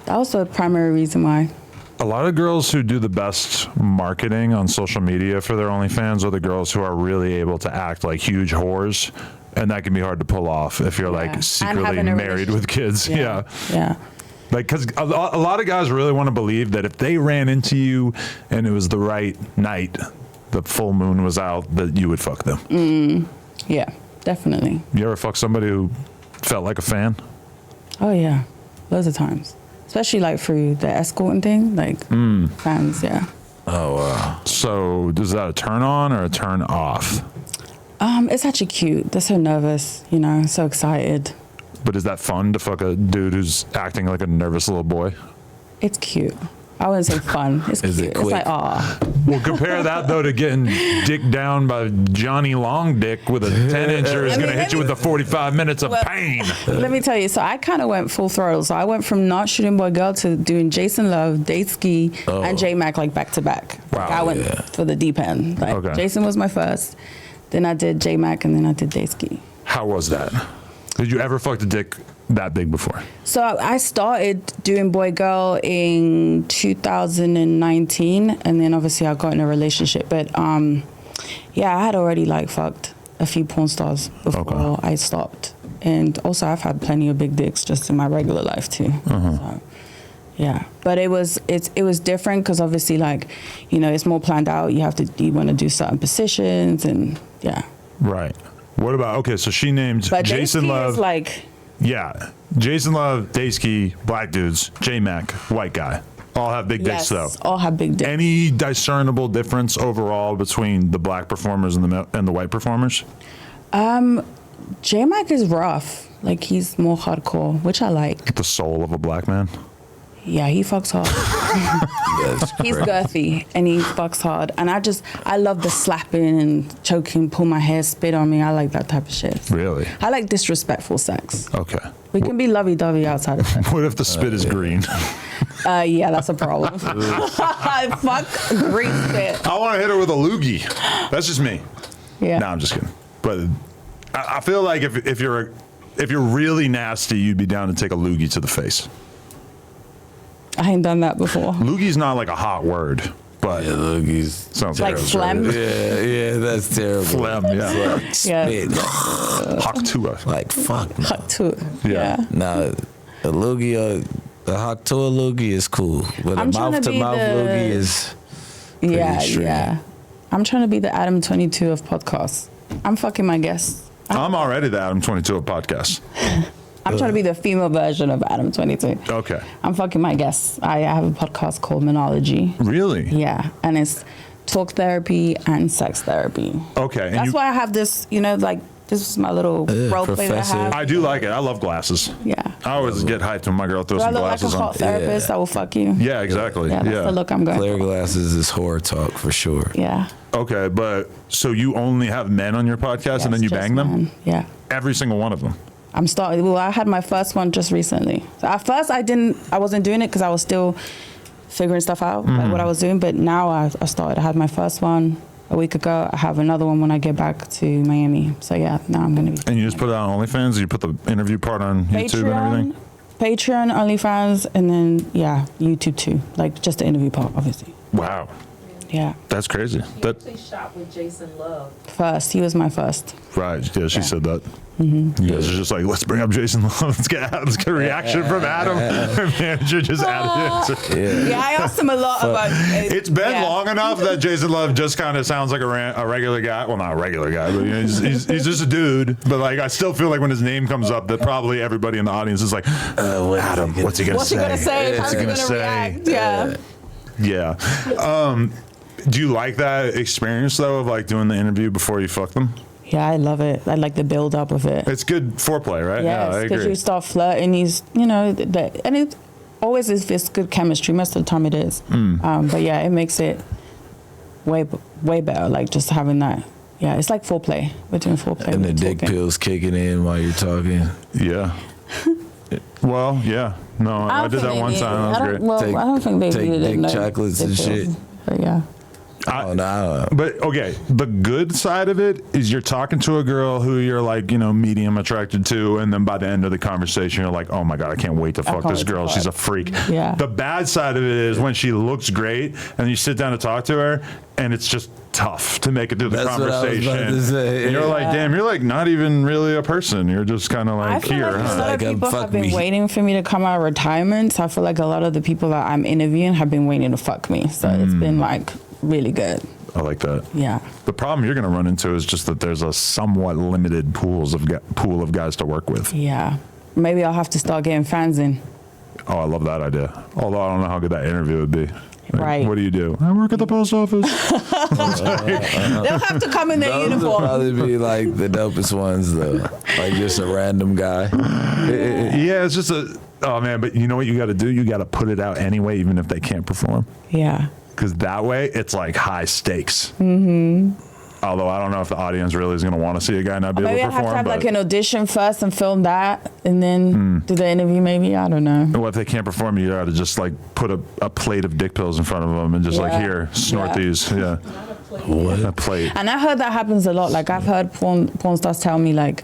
that was the primary reason why. A lot of girls who do the best marketing on social media for their OnlyFans are the girls who are really able to act like huge whores. And that can be hard to pull off if you're like secretly married with kids. Yeah. Like, because a lot of guys really want to believe that if they ran into you and it was the right night, the full moon was out, that you would fuck them. Yeah, definitely. You ever fuck somebody who felt like a fan? Oh, yeah. Loads of times. Especially like through the escorting thing, like fans, yeah. Oh, wow. So, is that a turn on or a turn off? It's actually cute. They're so nervous, so excited. But is that fun to fuck a dude who's acting like a nervous little boy? It's cute. I wouldn't say fun. It's cute. It's like, aw. Well, compare that, though, to getting dick down by Johnny Long Dick with a 10-incher is going to hit you with the 45 minutes of pain. Let me tell you. So I kind of went full throttle. So I went from not shooting boy girl to doing Jason Love, Dateski, and J-Mac like back to back. Wow. Like, I went for the deep end. Like Jason was my first. Then I did J-Mac, and then I did Dateski. How was that? Did you ever fuck a dick that big before? So I started doing boy girl in 2019, and then obviously I got in a relationship. But yeah, I had already like fucked a few porn stars before I stopped, and also I've had plenty of big dicks just in my regular life too. So, yeah, but it was different because obviously like it's more planned out. You want to do certain positions and yeah. Right. What about, so she named but Jason Love. Is like, yeah. Jason Love, Dateski, black dudes, J-Mac, white guy. All have big dicks, though. All have big dicks. Any discernible difference overall between the black performers and the white performers? J-Mac is rough. Like, he's more hardcore, which I like. The soul of a black man? Yeah, he fucks hard. He's girthy and he fucks hard. And I love the slapping and choking, pull my hair, spit on me. I like that type of shit. Really? I like disrespectful sex. Okay. We can be lovey-dovey outside of sex. What if the spit is green? Yeah, that's a problem. Fuck green spit. I want to hit her with a loogie. That's just me. Yeah. No, I'm just kidding. But I feel like if you're really nasty, you'd be down to take a loogie to the face. I ain't done that before. Loogie's not like a hot word, but loogies sounds like phlegm. Yeah, that's terrible. Phlegm, yeah. Like spit. Haktua. Like fuck. No. Hot too. Yeah. Now, the loogie, the Haktua loogie is cool, but the mouth-to-mouth loogie is pretty extreme. Yeah. I'm trying to be the Adam 22 of podcasts. I'm fucking my guests. I'm already the Adam 22 of podcasts. I'm trying to be the female version of Adam 22. Okay. I'm fucking my guests. I have a podcast called Monology. Really? Yeah. And it's talk therapy and sex therapy. Okay. And that's why I have this, like, this is my little role play that I have. I do like it. I love glasses. Yeah. I always get hyped when my girl throws Do I some look like a glasses hot on. therapist that will fuck you? Yeah, exactly. Yeah, that's the look I'm going Clear for. glasses is horror talk for sure. Yeah. Okay, but so you only have men on your podcast and then you Just bang them? men. Yeah. Every single one of them? I'm starting. Well, I had my first one just recently. So at first, I wasn't doing it because I was still figuring stuff out, like what I was doing. But now I started. I had my first one a week ago. I have another one when I get back to Miami. So yeah, now I'm going to be. And you just put it on OnlyFans? You put the interview part on YouTube and everything? Patreon, OnlyFans, and then YouTube too. Like just the interview part, obviously. Wow. Yeah. That's crazy. She actually shot with Jason Love. First, he was my first. Right. Yeah, she said that. Mm-hmm. You guys are just like, let's bring up Jason Love. Let's get a reaction from Adam. Her manager just added it. Yeah, I asked him a lot about it. It's been long enough that Jason Love just kind of sounds like a regular guy. Well, not a regular guy, but he's just a dude. But like, I still feel like when his name comes up, that probably everybody in the audience is like, Adam, what's he gonna say? What's he gonna say? What's he gonna say? React? Yeah. Do you like that experience though of like doing the interview before you fuck them? Yeah, I love it. I like the build up of it. It's good foreplay, right? Yes, because you start flirting. And it always is. It's good chemistry. Most of the time, it is. But yeah, it makes it way better. Like just having that. Yeah, it's like foreplay. We're doing foreplay. And the dick pills kicking in while you're talking. Yeah. Well, yeah. No, I did that one time. That was great. Well, I don't think they needed it. Take dick chocolates and shit. But yeah. I don't know. But okay, the good side of it is you're talking to a girl who you're like, medium attracted to, and then by the end of the conversation, you're like, oh my God, I can't wait to fuck this girl. She's a freak. Yeah. The bad side of it is when she looks great and you sit down to talk to her, and it's just tough to make it through the conversation. What I was about to say. And you're like, damn, you're like not even really a person. You're just kind of like I feel here. like a Huh? lot of people have been waiting for me to come out of retirement. So I feel like a lot of the people that I'm interviewing have been waiting to fuck me. So it's been like really good. I like that. Yeah. The problem you're going to run into is just that there's a somewhat limited pool of guys to work with. Yeah. Maybe I'll have to start getting fans in. Oh, I love that idea. Although I don't know how good that interview would be. Like, Right. What do you do? I work at the post office. They'll have to come in their Those would uniform. probably be like the dopest ones though. Like just a random guy. Yeah, it's just oh man, but you know what you got to do? You got to put it out anyway, even if they can't perform. Yeah. Because that way it's like high stakes. Mm-hmm. Although I don't know if the audience really is going to want to see a guy not be able Maybe to I perform. have to have like an audition first and film that and then do the interview maybe. I don't know. Well, if they can't perform, you got to just like put a plate of dick pills in front of them and just like, here, snort these. Yeah. What? A plate. And I heard that happens a lot. Like I've heard porn stars tell me like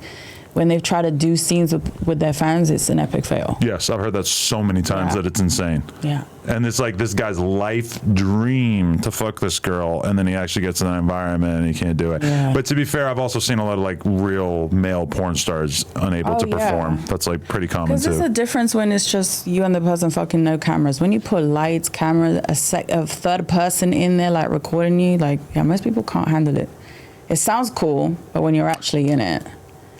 when they've tried to do scenes with their fans, it's an epic fail. Yes, I've heard that so many times that it's insane. Yeah. And it's like this guy's life dream to fuck this girl, and then he actually gets in that environment and he can't do it. Yeah. But to be fair, I've also seen a lot of like real male porn stars unable to perform. That's like pretty common Because too. there's a difference when it's just you and the person fucking no cameras. When you put lights, camera, a third person in there like recording you, like most people can't handle it. It sounds cool, but when you're actually in it.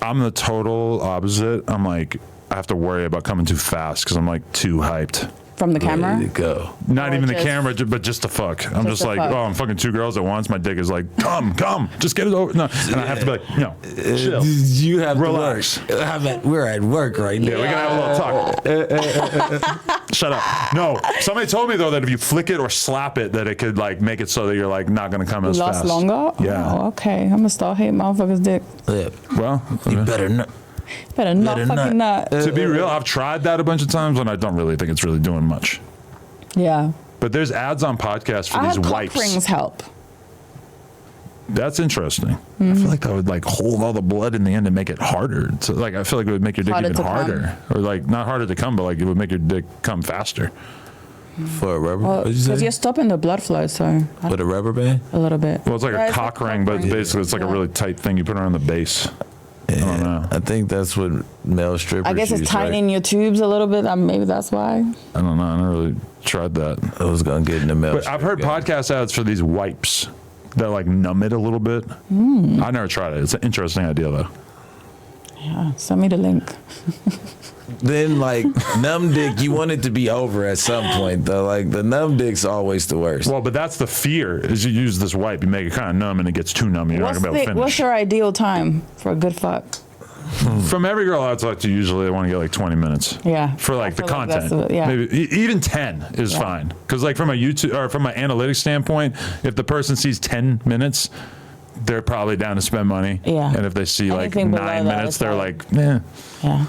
I'm the total opposite. I'm like, I have to worry about coming too fast because I'm like too hyped. From the camera? Ready to go. Not Or even the just- camera, but just to fuck. I'm just to like, fuck. oh, I'm fucking two girls at once. My dick is like, come, just get it over. No, and I have to be like, no, chill. You have Relax. to work. We're at work right now. Yeah, we can have a little talk. Shut up. No, somebody told me though that if you flick it or slap it, that it could like make it so that you're like not gonna come as Last fast. longer? Yeah. Oh, okay. I'm gonna start hating motherfuckers' dick. Yeah. Well, You better not. Better not Better fucking not. nut. to be real, I've tried that a bunch of times and I don't really think it's really doing much. Yeah. But there's ads on podcasts for I these had cock wipes. rings help. That's interesting. Mm-hmm. I feel like that would like hold all the blood in the end and make it harder. So like I feel like it would make your dick Harder even to harder, or like not harder to come, but like it would make your dick come faster. For a rubber. Well, What'd you because say? you're stopping the blood flow, so With a rubber band? a little bit. Well, it's like Yeah, a cock ring, but basically it's like a really tight thing you put around the base. I don't know. I think that's what male strippers I guess it's use, tightening right? your tubes a little bit. Maybe that's why. I don't know. I never really tried that. I was gonna get in the male. But I've heard strip game. podcast ads for these wipes that like numb it a little bit. I never tried it. It's an interesting idea though. Yeah, send me the link. Then like numb dick, you want it to be over at some point though. Like the numb dick's always the worst. Well, but that's the fear is you use this wipe, you make it kind of numb and it gets too numb. You're not going to be able to finish. What's your ideal time for a good fuck? From every girl I talk to, usually I want to get like 20 minutes. Yeah. For like the I feel like that's content. yeah. Maybe even 10 is Yeah. fine. Because like from a YouTube or from an analytics standpoint, if the person sees 10 minutes, they're probably down to spend money. Yeah. And if they see like Anything below 9 that minutes, is they're like- like, eh. Yeah.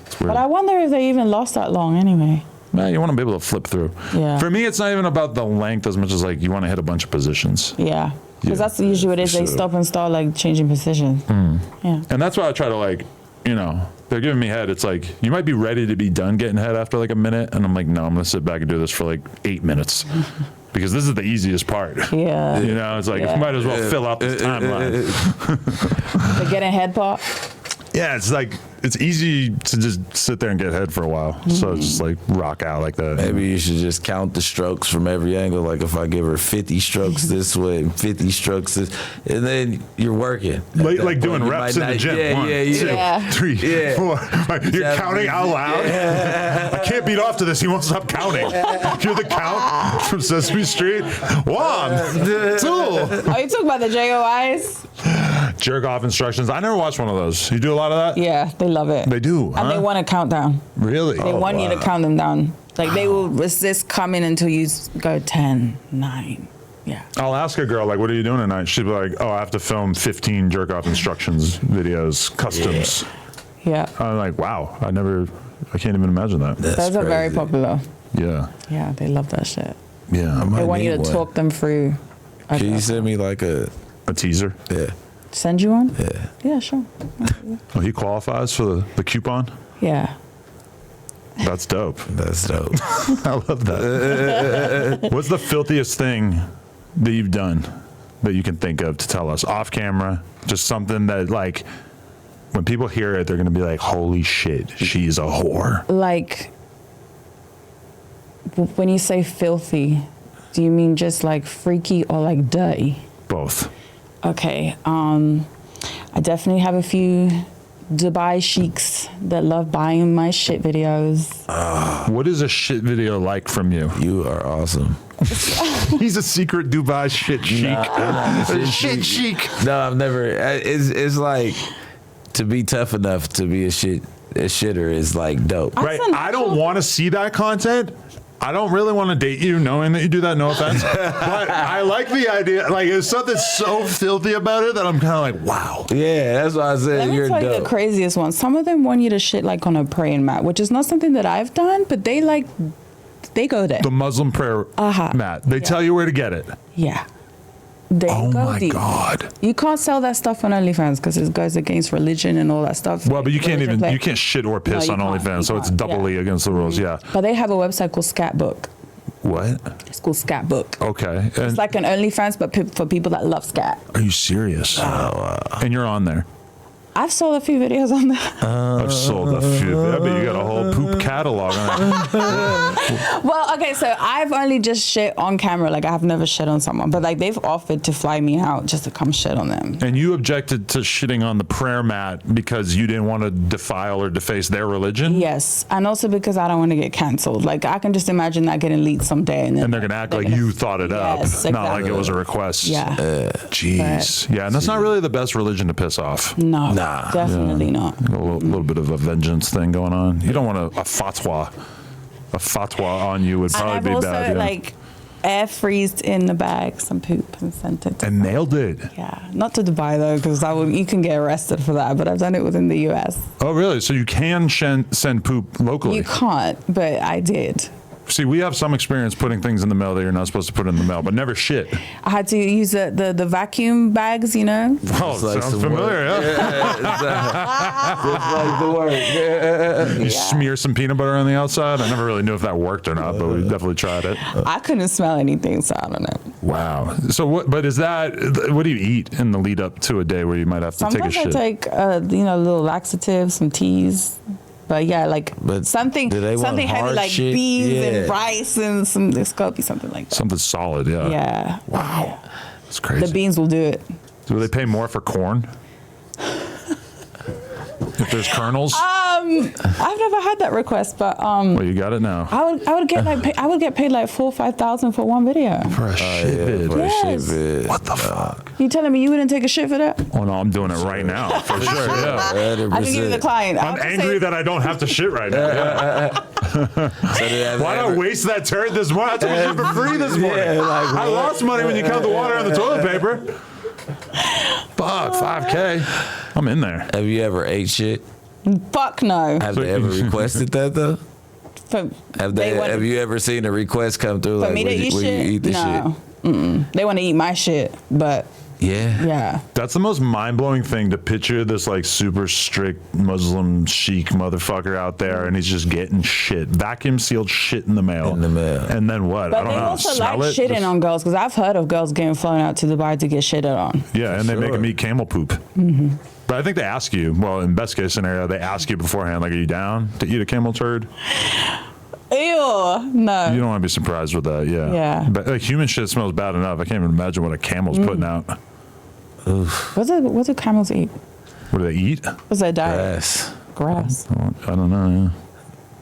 It's weird. But I wonder if they even lost that long anyway. you want to be able to flip through. Yeah. For me, it's not even about the length as much as like you want to hit a bunch of positions. Yeah. Because that's usually what it is. They stop and start like changing position. Yeah. And that's why I try to like, they're giving me head. It's like, you might be ready to be done getting head after like a minute. And I'm like, no, I'm going to sit back and do this for like 8 minutes. Because this is the easiest part. Yeah. It's like, you might as well fill out this timeline. The getting head part. Yeah, it's like, it's easy to just sit there and get head for a while. So it's just like rock out like that. Maybe you should just count the strokes from every angle. Like if I give her 50 strokes this way and 50 strokes this, and then you're working. Like doing reps in the gym. Yeah, 1, 2, 3, 4. Like, you're counting out loud. I can't beat off to this. He won't stop counting. Hear the count from Sesame Street? 1, 2. Oh, you talking about the JOIs? Jerk off instructions. I never watched one of those. You do a lot of that? Yeah, they love it. They do, And they want a countdown. Really? They want you to count them down. Like they will resist coming until you go 10, 9. Yeah. I'll ask a girl, like, what are you doing tonight? She'll be like, oh, I have to film 15 jerk off instructions videos, customs. Yeah. I'm like, wow, I can't even imagine that. Those are very popular. Yeah. Yeah, they love that shit. Yeah. They want you to talk them through. Can you send me like a teaser? Yeah. Send you one? Yeah. Yeah, sure. Oh, he qualifies for the coupon? Yeah. That's dope. That's dope. I love that. What's the filthiest thing that you've done that you can think of to tell us off camera? Just something that, like, when people hear it, they're going to be like, holy shit, she's a whore. Like, when you say filthy, do you mean just like freaky or like dirty? Both. Okay. I definitely have a few Dubai Sheiks that love buying my shit videos. What is a shit video like from you? You are awesome. He's a secret Dubai shit chic. Shit chic. No, I've never. It's like to be tough enough to be a shitter is like dope. Right. I don't want to see that content. I don't really want to date you knowing that you do that, no offense. But I like the idea. Like, there's something so filthy about it that I'm kind of like, wow. Yeah, that's why I said Let me you're tell you dope. the craziest one. Some of them want you to shit like on a praying mat, which is not something that I've done, but they go there. The Muslim prayer mat. They tell you where to get it. Yeah. They Oh go my deep. God. You can't sell that stuff on OnlyFans because it goes against religion and all that stuff. Well, but you can't Religion play. you can't shit or piss No, you on can't. OnlyFans, You so it's can't. doubly against the rules. Yeah. But they have a website called Scat Book. What? It's called Scat Book. Okay. And It's like an OnlyFans, but for people that love scat. are you serious? And you're on there. I've sold a few videos on there. I've sold a few. I bet you got a whole poop catalog on it. Well, okay, so I've only just shit on camera. Like, I've never shit on someone. But, like, they've offered to fly me out just to come shit on them. And you objected to shitting on the prayer mat because you didn't want to defile or deface their religion? Yes. And also because I don't want to get canceled. Like, I can just imagine that getting leaked someday. And And they're going to act like you thought it up, Yes, not like exactly. it was a request. Yeah. Jeez. Yeah, and that's not really the best religion to piss off. No. Nah. Definitely not. A little bit of a vengeance thing going on. You don't want a fatwa. A fatwa on you would And probably I've be also, bad. Yeah. like, air freezed in the bag some poop and sent it to And nailed it. Yeah, not to Dubai though, because you can get arrested for that. But I've done it within the U.S. Oh, really? So you can send poop locally? You can't, but I did. See, we have some experience putting things in the mail that you're not supposed to put in the mail, but never shit. I had to use the vacuum bags, you know. Oh, It's like sounds some familiar, work. yeah? It's like the work. Yeah. You smear some peanut butter on the outside. I never really knew if that worked or not, but we definitely tried it. I couldn't smell anything, so I don't know. Wow. So what? But is that what do you eat in the lead up to a day where you might have to Sometimes take a I shit? take little laxatives, some teas. But yeah, like But something do they want heavy hard like shit? beans Yeah. and rice and some. It's got to be something like that. Something solid, yeah. Yeah. Wow. That's crazy. The beans will do it. Do they pay more for corn? If there's kernels? I've never had that request, but Well, you got it now. I would get paid like $4,000 or $5,000 for one video. For a shit vid. For a shit Yes. vid. What the fuck? You telling me you wouldn't take a shit for that? Oh, no, I'm doing it right now. For sure, yeah. I can give you the client. I'm angry that I don't have to shit right now. Yeah. Why did I waste that turd this morning? I took a shit for free this morning. Yeah, like, I lost money when you count the water on the toilet paper. Fuck, 5K. I'm in there. Have you ever ate shit? Fuck no. Have they ever requested that though? Have you ever seen a request come through? For Like, me to eat will you shit? eat the No. Mm-mm. They want to eat my shit, but yeah. That's the most mind-blowing thing to picture this like super strict Muslim sheik motherfucker out there, and he's just getting shit, vacuum sealed shit in the mail. And then what? But I don't they know. also Smell like it? shitting Just- on girls, because I've heard of girls getting flown out to Dubai to get shitted on. Yeah, and they make them eat camel poop. Mm-hmm. But I think they ask you, well, in best case scenario, they ask you beforehand, like, are you down to eat a camel turd? Ew, no. You don't want to be surprised with that, yeah. Yeah. But like human shit smells bad enough. I can't even imagine what a camel's putting out. What do camels eat? What do they eat? What's their diet? Grass. I don't know.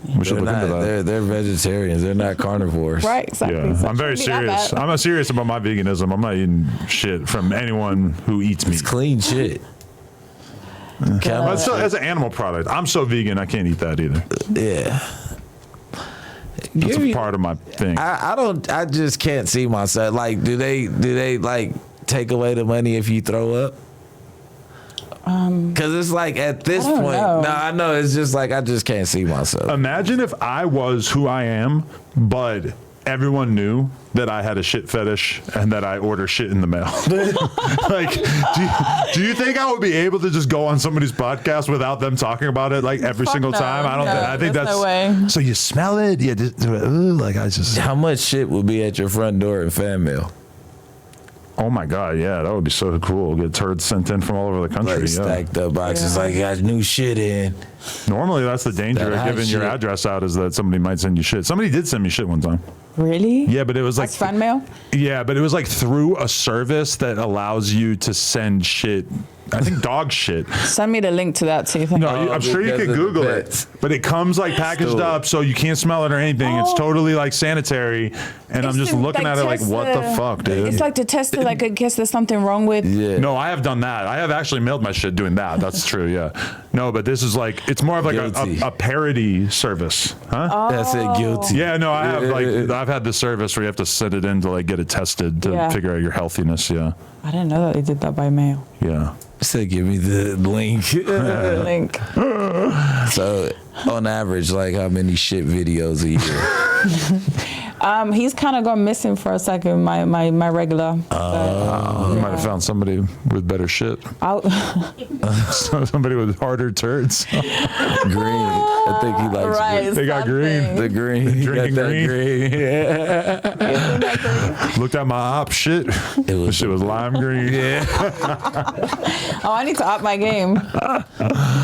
Yeah. We should look into that. They're vegetarians. They're not carnivores. Right, exactly. Yeah, So I'm very shouldn't be that serious. bad. I'm serious about my veganism. I'm not eating shit from anyone who eats meat. It's clean shit. But still, as an animal product, I'm so vegan I can't eat that either. Yeah. That's a part of my thing. I just can't see myself. Like, do they like take away the money if you throw up? Because it's like at this point, know. I know it's just like I just can't see myself. Imagine if I was who I am, but everyone knew that I had a shit fetish and that I order shit in the mail. Like, do you think I would be able to just go on somebody's podcast without them talking about it like every single no. time? I don't. No, I think there's that's. no way. So you smell it? Yeah. Like I just. How much shit would be at your front door in fan mail? Oh my God! Yeah, that would be so cool. Get turds sent in from all over the country. Like stacked up boxes, like got new shit in. Normally, that's the danger That of hot giving your shit. address out is that somebody might send you shit. Somebody did send me shit one time. Really? Yeah, but it was like That's fan mail? Yeah, but it was like through a service that allows you to send shit. I think dog shit. Send me the link to that too. No, I'm sure you because could of the Google pets. it, but it comes like packaged Still. up, so you can't smell it or anything. It's Oh. totally like sanitary, and I'm It's just to, looking like, at it like, test what the fuck, dude? It's like to test it, like in case there's something wrong with. Yeah. No, I have done that. I have actually mailed my shit doing that. That's true. Yeah. No, but this is like it's more of like Guilty. a parody service, huh? That's it. Guilty. Yeah, no, I have like I've had the service where you have to send it in to like get it tested to Yeah. figure out your healthiness. Yeah, I didn't know that they did that by mail. yeah. Said give me the link. Link. So on average, like how many shit videos a year? He's kind of gone missing for a second. My regular. You might have found somebody with better shit. Somebody with harder turds. Green. I think he likes Right. green. They got green. The green. He got Drinking that green. Yeah. Looked at my op shit. It was Shit was lime green. Yeah. Oh, I need to up my game.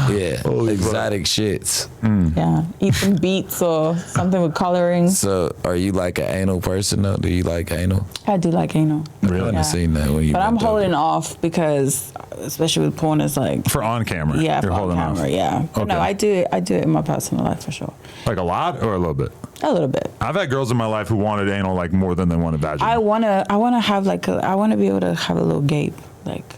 Yeah. Exotic shits. Yeah, eat some beets or something with coloring. So are you like an anal person though? Do you like anal? I do like anal. I wouldn't Yeah. have seen that when you But I'm bent over. holding off because, especially with porn, it's like For on camera. yeah, You're on holding camera, off. yeah. But no, Okay. I do it in my personal life for sure. Like a lot or a little bit? A little bit. I've had girls in my life who wanted anal like more than they wanted vaginal. I wanna have I wanna be able to have a little gape, like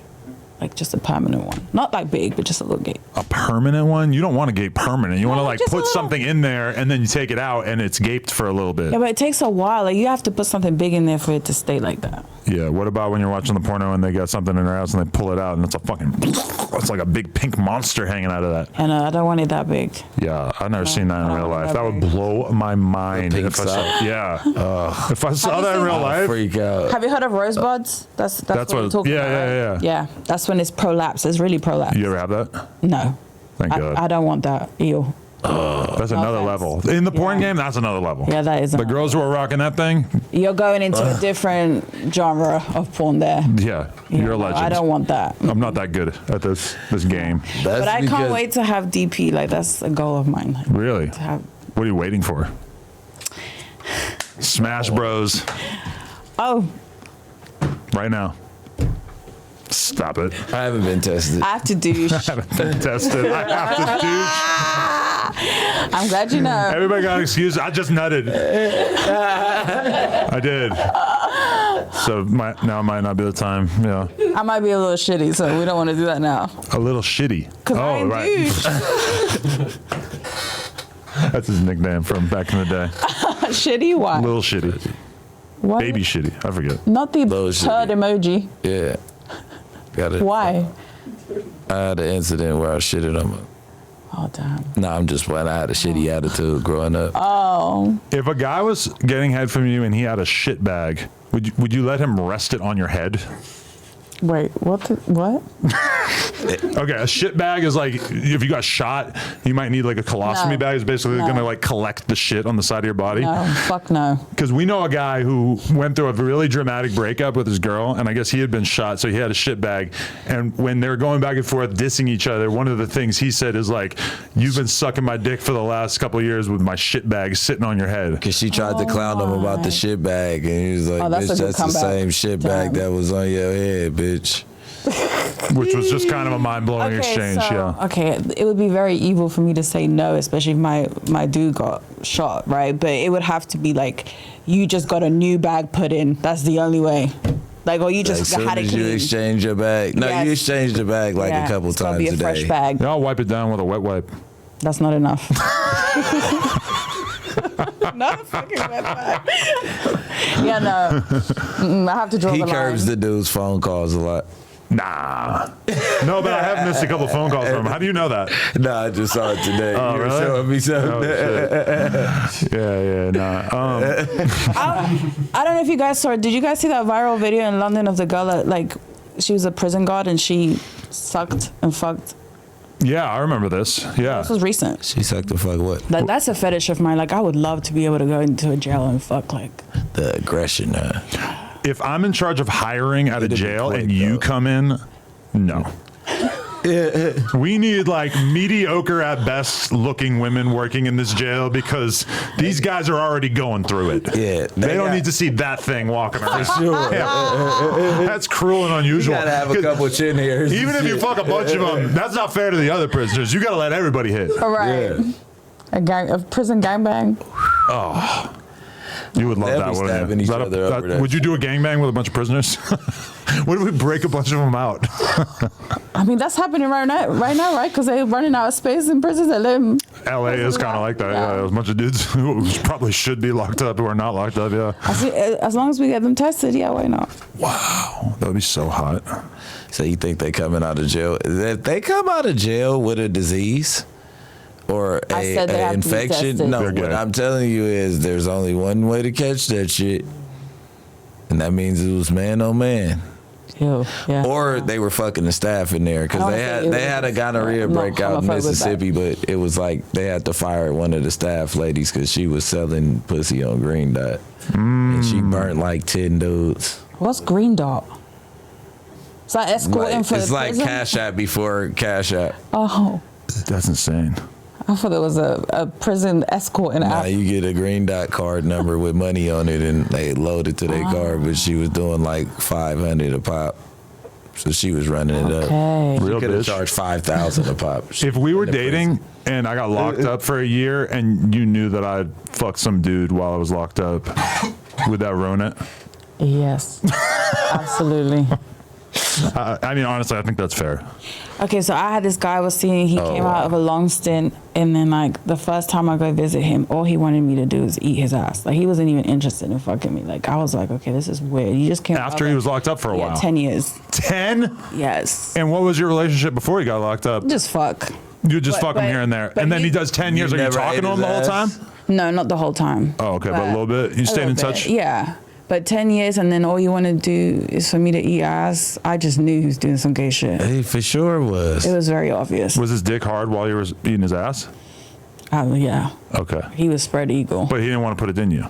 just a permanent one. Not like big, but just a little gape. A permanent one? You don't want to gape permanent. You want to No, like just a put little. something in there and then you take it out and it's gaped for a little bit. Yeah, but it takes a while. Like you have to put something big in there for it to stay like that. Yeah. What about when you're watching the porno and they got something in their house and they pull it out and it's a fucking, it's like a big pink monster hanging out of that. And I don't want it that big. Yeah, I've never seen that in I real don't life. know That would that blow my mind pink if I saw. sock. Yeah, if I saw you that in seen real that? life. Freak out. Have you heard of rosebuds? That's what we're talking yeah, about. yeah, right? yeah. Yeah, that's when it's prolapse. It's really prolapse. You ever have that? No. Thank God. I don't want that. Ew. That's another offense. level. In the porn Yeah. game, that's another level. Yeah, that is The another girls who are rocking that thing, You're going into a different genre of porn there. yeah, you're a No, legend. I don't want that. I'm not that good at this game. That's But I can't because- wait to have DP. Like that's a goal of mine. Like, Really? to have. What are you waiting for? Smash Bros. Oh, Right now. Stop it. I haven't been tested. I have to do. Been tested. I have to douche. I'm glad you know. Everybody got an excuse. I just nutted. I did. So now might not be the time. Yeah. I might be a little shitty, so we don't want to do that now. A little shitty. Cause I ain't douche. That's his nickname from back in the day. Shitty? Why? Little shitty. What? Baby shitty. I forget. Not the Little turd shitty. emoji. Yeah. Got it. Why? I had an incident where I shitted on my. Oh, damn. Nah, I'm just playing. I had a shitty attitude growing up. Oh. If a guy was getting head from you and he had a shit bag, would you let him rest it on your head? Wait, what? Okay, a shit bag is like if you got shot, you might need like a colostomy No. bag. It's basically No. gonna like collect the shit on the side of your body. No, fuck no. Because we know a guy who went through a really dramatic breakup with his girl, and I guess he had been shot, so he had a shit bag. And when they were going back and forth, dissing each other, one of the things he said is like, "You've been sucking my dick for the last couple of years with my shit bag sitting on your head." Because she tried to clown him about the shit bag, and he was like, Oh, that's bitch, a good that's the comeback. same shit bag Damn. that was on your head, bitch. Which was just kind of a mind-blowing exchange, yeah. Okay, it would be very evil for me to say no, especially if my dude got shot, right? But it would have to be like, you just got a new bag put in. That's the only way. Like, or you Like, just soon had it as you clean. exchange your bag. No, Yes. you exchange the bag like a couple it's gotta times be a a fresh day. bag. Yeah, I'll wipe it down with a wet wipe. That's not enough. Not a fucking wet bag. Yeah, no. I have to draw He the line. curbs the dude's phone calls a lot. Nah. No, but I have missed a couple phone calls from him. How do you know that? Nah, I just saw it today. Oh, You were really? showing me something. Oh, shit. Yeah, nah. I don't know if you guys saw it. Did you guys see that viral video in London of the girl that, like, she was a prison guard and she sucked and fucked? Yeah, I remember this. Yeah. This was recent. She sucked the fuck what? Like, that's a fetish of mine. Like, I would love to be able to go into a jail and fuck, like. The aggression. If I'm in charge of hiring at a It'd be jail quick, and you though. come in, no. We need like mediocre at best looking women working in this jail because these guys are already going through it. Yeah, They don't got- need to see that thing walking around. Sure. Yeah. That's cruel and You unusual. gotta have a 'Cause couple chin hairs. even if you fuck a bunch of them, that's not fair to the other prisoners. You gotta let everybody hit. All right. Yeah. A prison gangbang. You would love They'll that, be wouldn't stabbing you? each other over that Would you do a gangbang with a bunch of prisoners? What if we break a bunch of them out? I mean, that's happening right now, right? Because they're running out of space in prisons. They live in. LA is kind of like that. Yeah. Yeah, there's a bunch of dudes who probably should be locked up who are not locked up. Yeah. As long as we get them tested, yeah, why not? Wow, that would be so hot. So you think they coming out of jail? If they come out of jail with a disease or I said they have to be infection, tested. no. They're What gay. I'm telling you is there's only one way to catch that shit, and that means it was man on man. Ew, yeah. Or they were fucking the staff in there I because don't they think had it they was had a gonorrhea not breakout in homophobic with that. Mississippi, but it was like they had to fire one of the staff ladies because she was selling pussy on Green Dot, and she burnt like 10 dudes. What's Green Dot? Is that escorting Like, for it's the like prison? Cash App before Cash App. Oh, That's insane. I thought there was a prison escort in Now Africa. you get a Green Dot card number with money on it, and they load it to their card. But she was doing like 500 a pop, so she was running it up. Okay. She Real could have bitch. charged 5,000 a pop. If we were In the dating and I got locked up for a year and you knew that I'd fucked some dude while I was locked up, would that ruin it? Yes, absolutely. I mean, honestly, I think that's fair. Okay, so I had this guy I was seeing. He came out of a long stint, and then like the first time I go visit him, all he wanted me to do was eat his ass. Like he wasn't even interested in fucking me. Like I was like, okay, this is weird. You just came After out he of- was locked up for a yeah, while. 10 years. 10? Yes. And what was your relationship before he got locked up? Just fuck. You just But- fuck him but- here and there. but And then he he- does 10 years. You Are you never talking ate to him the whole his time? ass? No, not the whole time. Oh, okay, but a little bit. You A stayed in little touch? bit, yeah. But 10 years and then all you want to do is for me to eat ass. I just knew he was doing some gay shit. Hey, for sure was. It was very obvious. Was his dick hard while you were eating his ass? Yeah. Okay. He was spread eagle. But he didn't want to put it in you.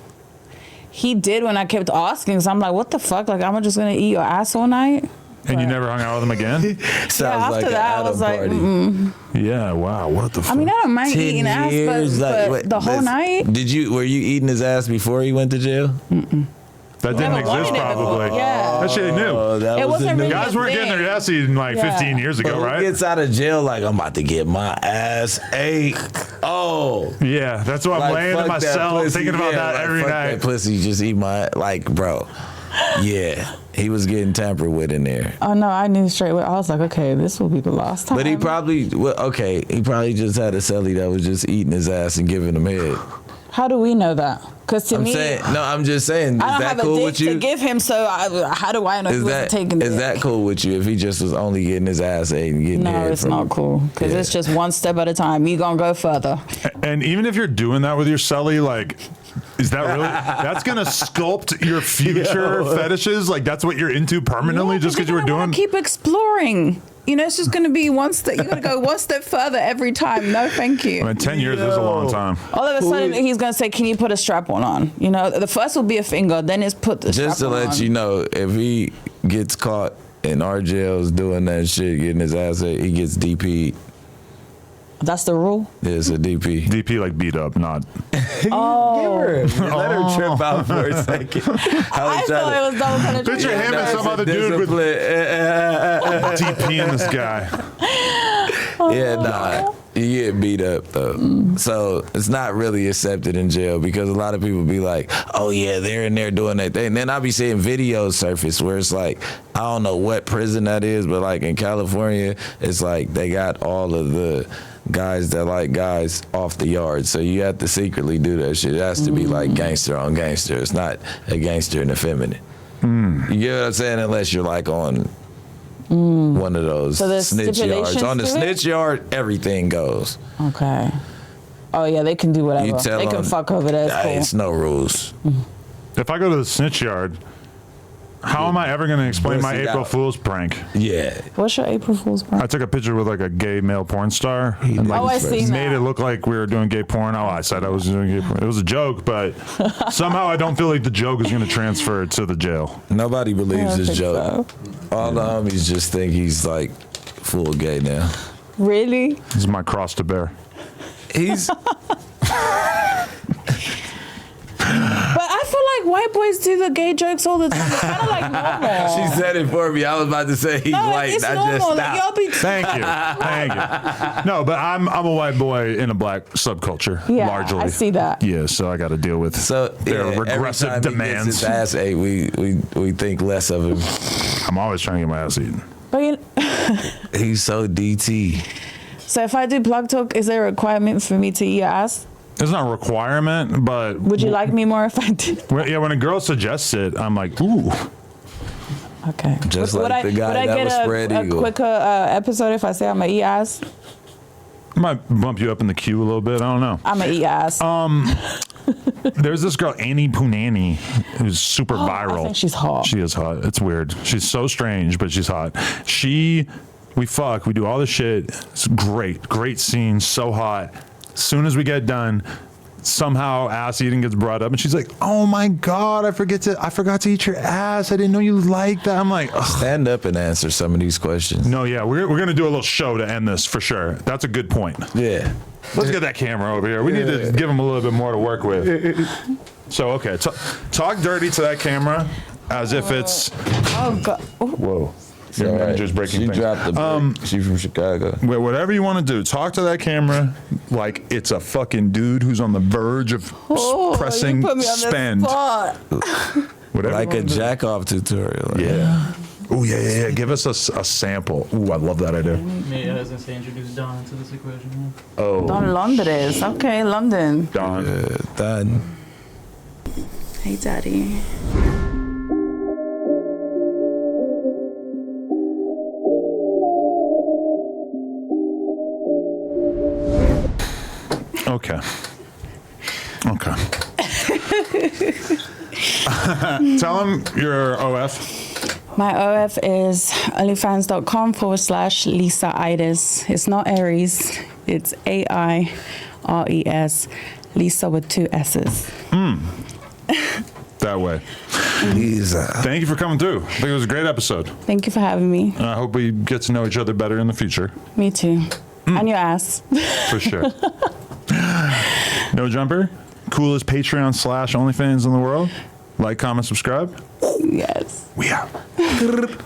He did when I kept asking. So I'm like, what the fuck? Like, I'm just going to eat your ass all night? And you never hung out with him again? Sounds after like an that, I Adam was like, party. Yeah, wow. What the fuck? I mean, I don't mind 10 eating ass, years, but wait, the whole night? Were you eating his ass before he went to jail? That didn't Never wanted exist it before. probably. Yeah. That shit ain't new. Oh, that It was wasn't a new- really- Guys weren't getting their ass eaten like Yeah. 15 years ago, Who right? gets out of jail like I'm about to get my ass ate? Oh, Yeah, that's why I'm like, laying in fuck my that cell pussy. thinking about Yeah, that like, every fuck night. That pussy, just eat my bro. Yeah, he was getting tampered with in there. Oh, no, I knew straight away. I was like, okay, this will be the last time. But he probably just had a celly that was just eating his ass and giving him head. How do we know that? Because to me, I'm just saying. Is I don't that have cool a dick with you? to give him, so how do I know he wasn't taking it? Is that cool with you if he just was only getting his ass ate and getting No, head it's from not cool because it's just one step at a time. You gonna go further. And even if you're doing that with your celly, like, is that really? That's gonna sculpt your future fetishes. Like, that's what you're into permanently, just because you were doing. Keep exploring. You know, it's just going to be one step. You got to go one step further every time. No, thank you. I mean, 10 years is a long time. All of a sudden, he's going to say, "Can you put a strap on?" You know, the first will be a finger, then it's put the strap on. Just to let you know, if he gets caught in our jails doing that shit, getting his ass ate, he gets DP'd. That's the rule? Yeah, it's a DP. DP like beat up, not. Oh. Let her trip out for a second. I thought it was double penetration. Picture him and some other dude with DP in this guy. Yeah, nah. You get beat up though. So it's not really accepted in jail because a lot of people be like, oh yeah, they're in there doing that thing. And then I'll be seeing videos surface where it's like, I don't know what prison that is, but like in California, it's like they got all of the guys that like guys off the yard. So you have to secretly do that shit. It has to be like gangster on gangster. It's not a gangster and a feminine. You get what I'm saying? Unless you're like on one of those snitch yards. On the snitch yard, everything goes. Okay. Oh yeah, they can do whatever. You tell they can fuck over that. It's cool. It's no rules. If I go to the snitch yard, how am I ever going to explain my April Fool's prank? Yeah. What's your April Fool's prank? I took a picture with like a gay male porn star and like I seen made that. it look like we were doing gay porn. Oh, I said I was doing gay porn. It was a joke, but somehow I don't feel like the joke is going to transfer to the jail. Nobody believes this joke. So. All the homies just think he's like full gay now. Really? This is my cross to bear. He's But I feel like white boys do the gay jokes all the time. It's kind of like normal. She said it for me. I was about to say he's white. It's I normal. just Like, stopped. y'all be Thank you. No, but I'm a white boy in a black subculture, largely. I see that. Yeah, so I got to deal with their regressive every time demands. He gets his ass ate, we think less of him. I'm always trying to get my ass eaten. But He's so DT. so if I do plug talk, is there a requirement for me to eat your ass? It's not a requirement, but Would you like me more if I did? when a girl suggests it, I'm like, ooh. Okay. Just like the guy that was spread a eagle. quicker episode if I say I'm gonna eat ass? I might bump you up in the queue a little bit. I don't know. I'm gonna eat ass. There's this girl, Annie Punani, who's super viral. I think she's hot. She is hot. It's weird. She's so strange, but she's hot. We fuck, we do all this shit. It's great scene, so hot. As soon as we get done, somehow ass eating gets brought up, and she's like, "Oh my god, I forgot to eat your ass. I didn't know you liked that." I'm like, ugh. Stand up and answer some of these questions. No, yeah, we're gonna do a little show to end this for sure. That's a good point. Yeah. Let's get that camera over here. We need to give him a little bit more to work with. So, okay, talk dirty to that camera as if it's. Oh god. Whoa. Your manager's breaking She things. dropped the brick. She's from Chicago. Whatever you want to do, talk to that camera like it's a fucking dude who's on the verge of pressing you put me on spend. The spot. Whatever Like you a wanna do. jack off tutorial. Yeah. Oh yeah. Give us a sample. Ooh, I love that idea. Mia hasn't introduced Don into this equation. Oh, Don Londres. Okay, London. Don. Done. Hey, daddy. Okay. Tell him your OF. My OF is onlyfans.com/Lissa-itis. It's not Aries. It's AIRES. Lissa with 2 S's. That way. Lisa. Thank you for coming through. I think it was a great episode. Thank you for having me. I hope we get to know each other better in the future. Me too. And your ass. For sure. No Jumper, coolest Patreon / OnlyFans in the world. Like, comment, subscribe. Yes. We out.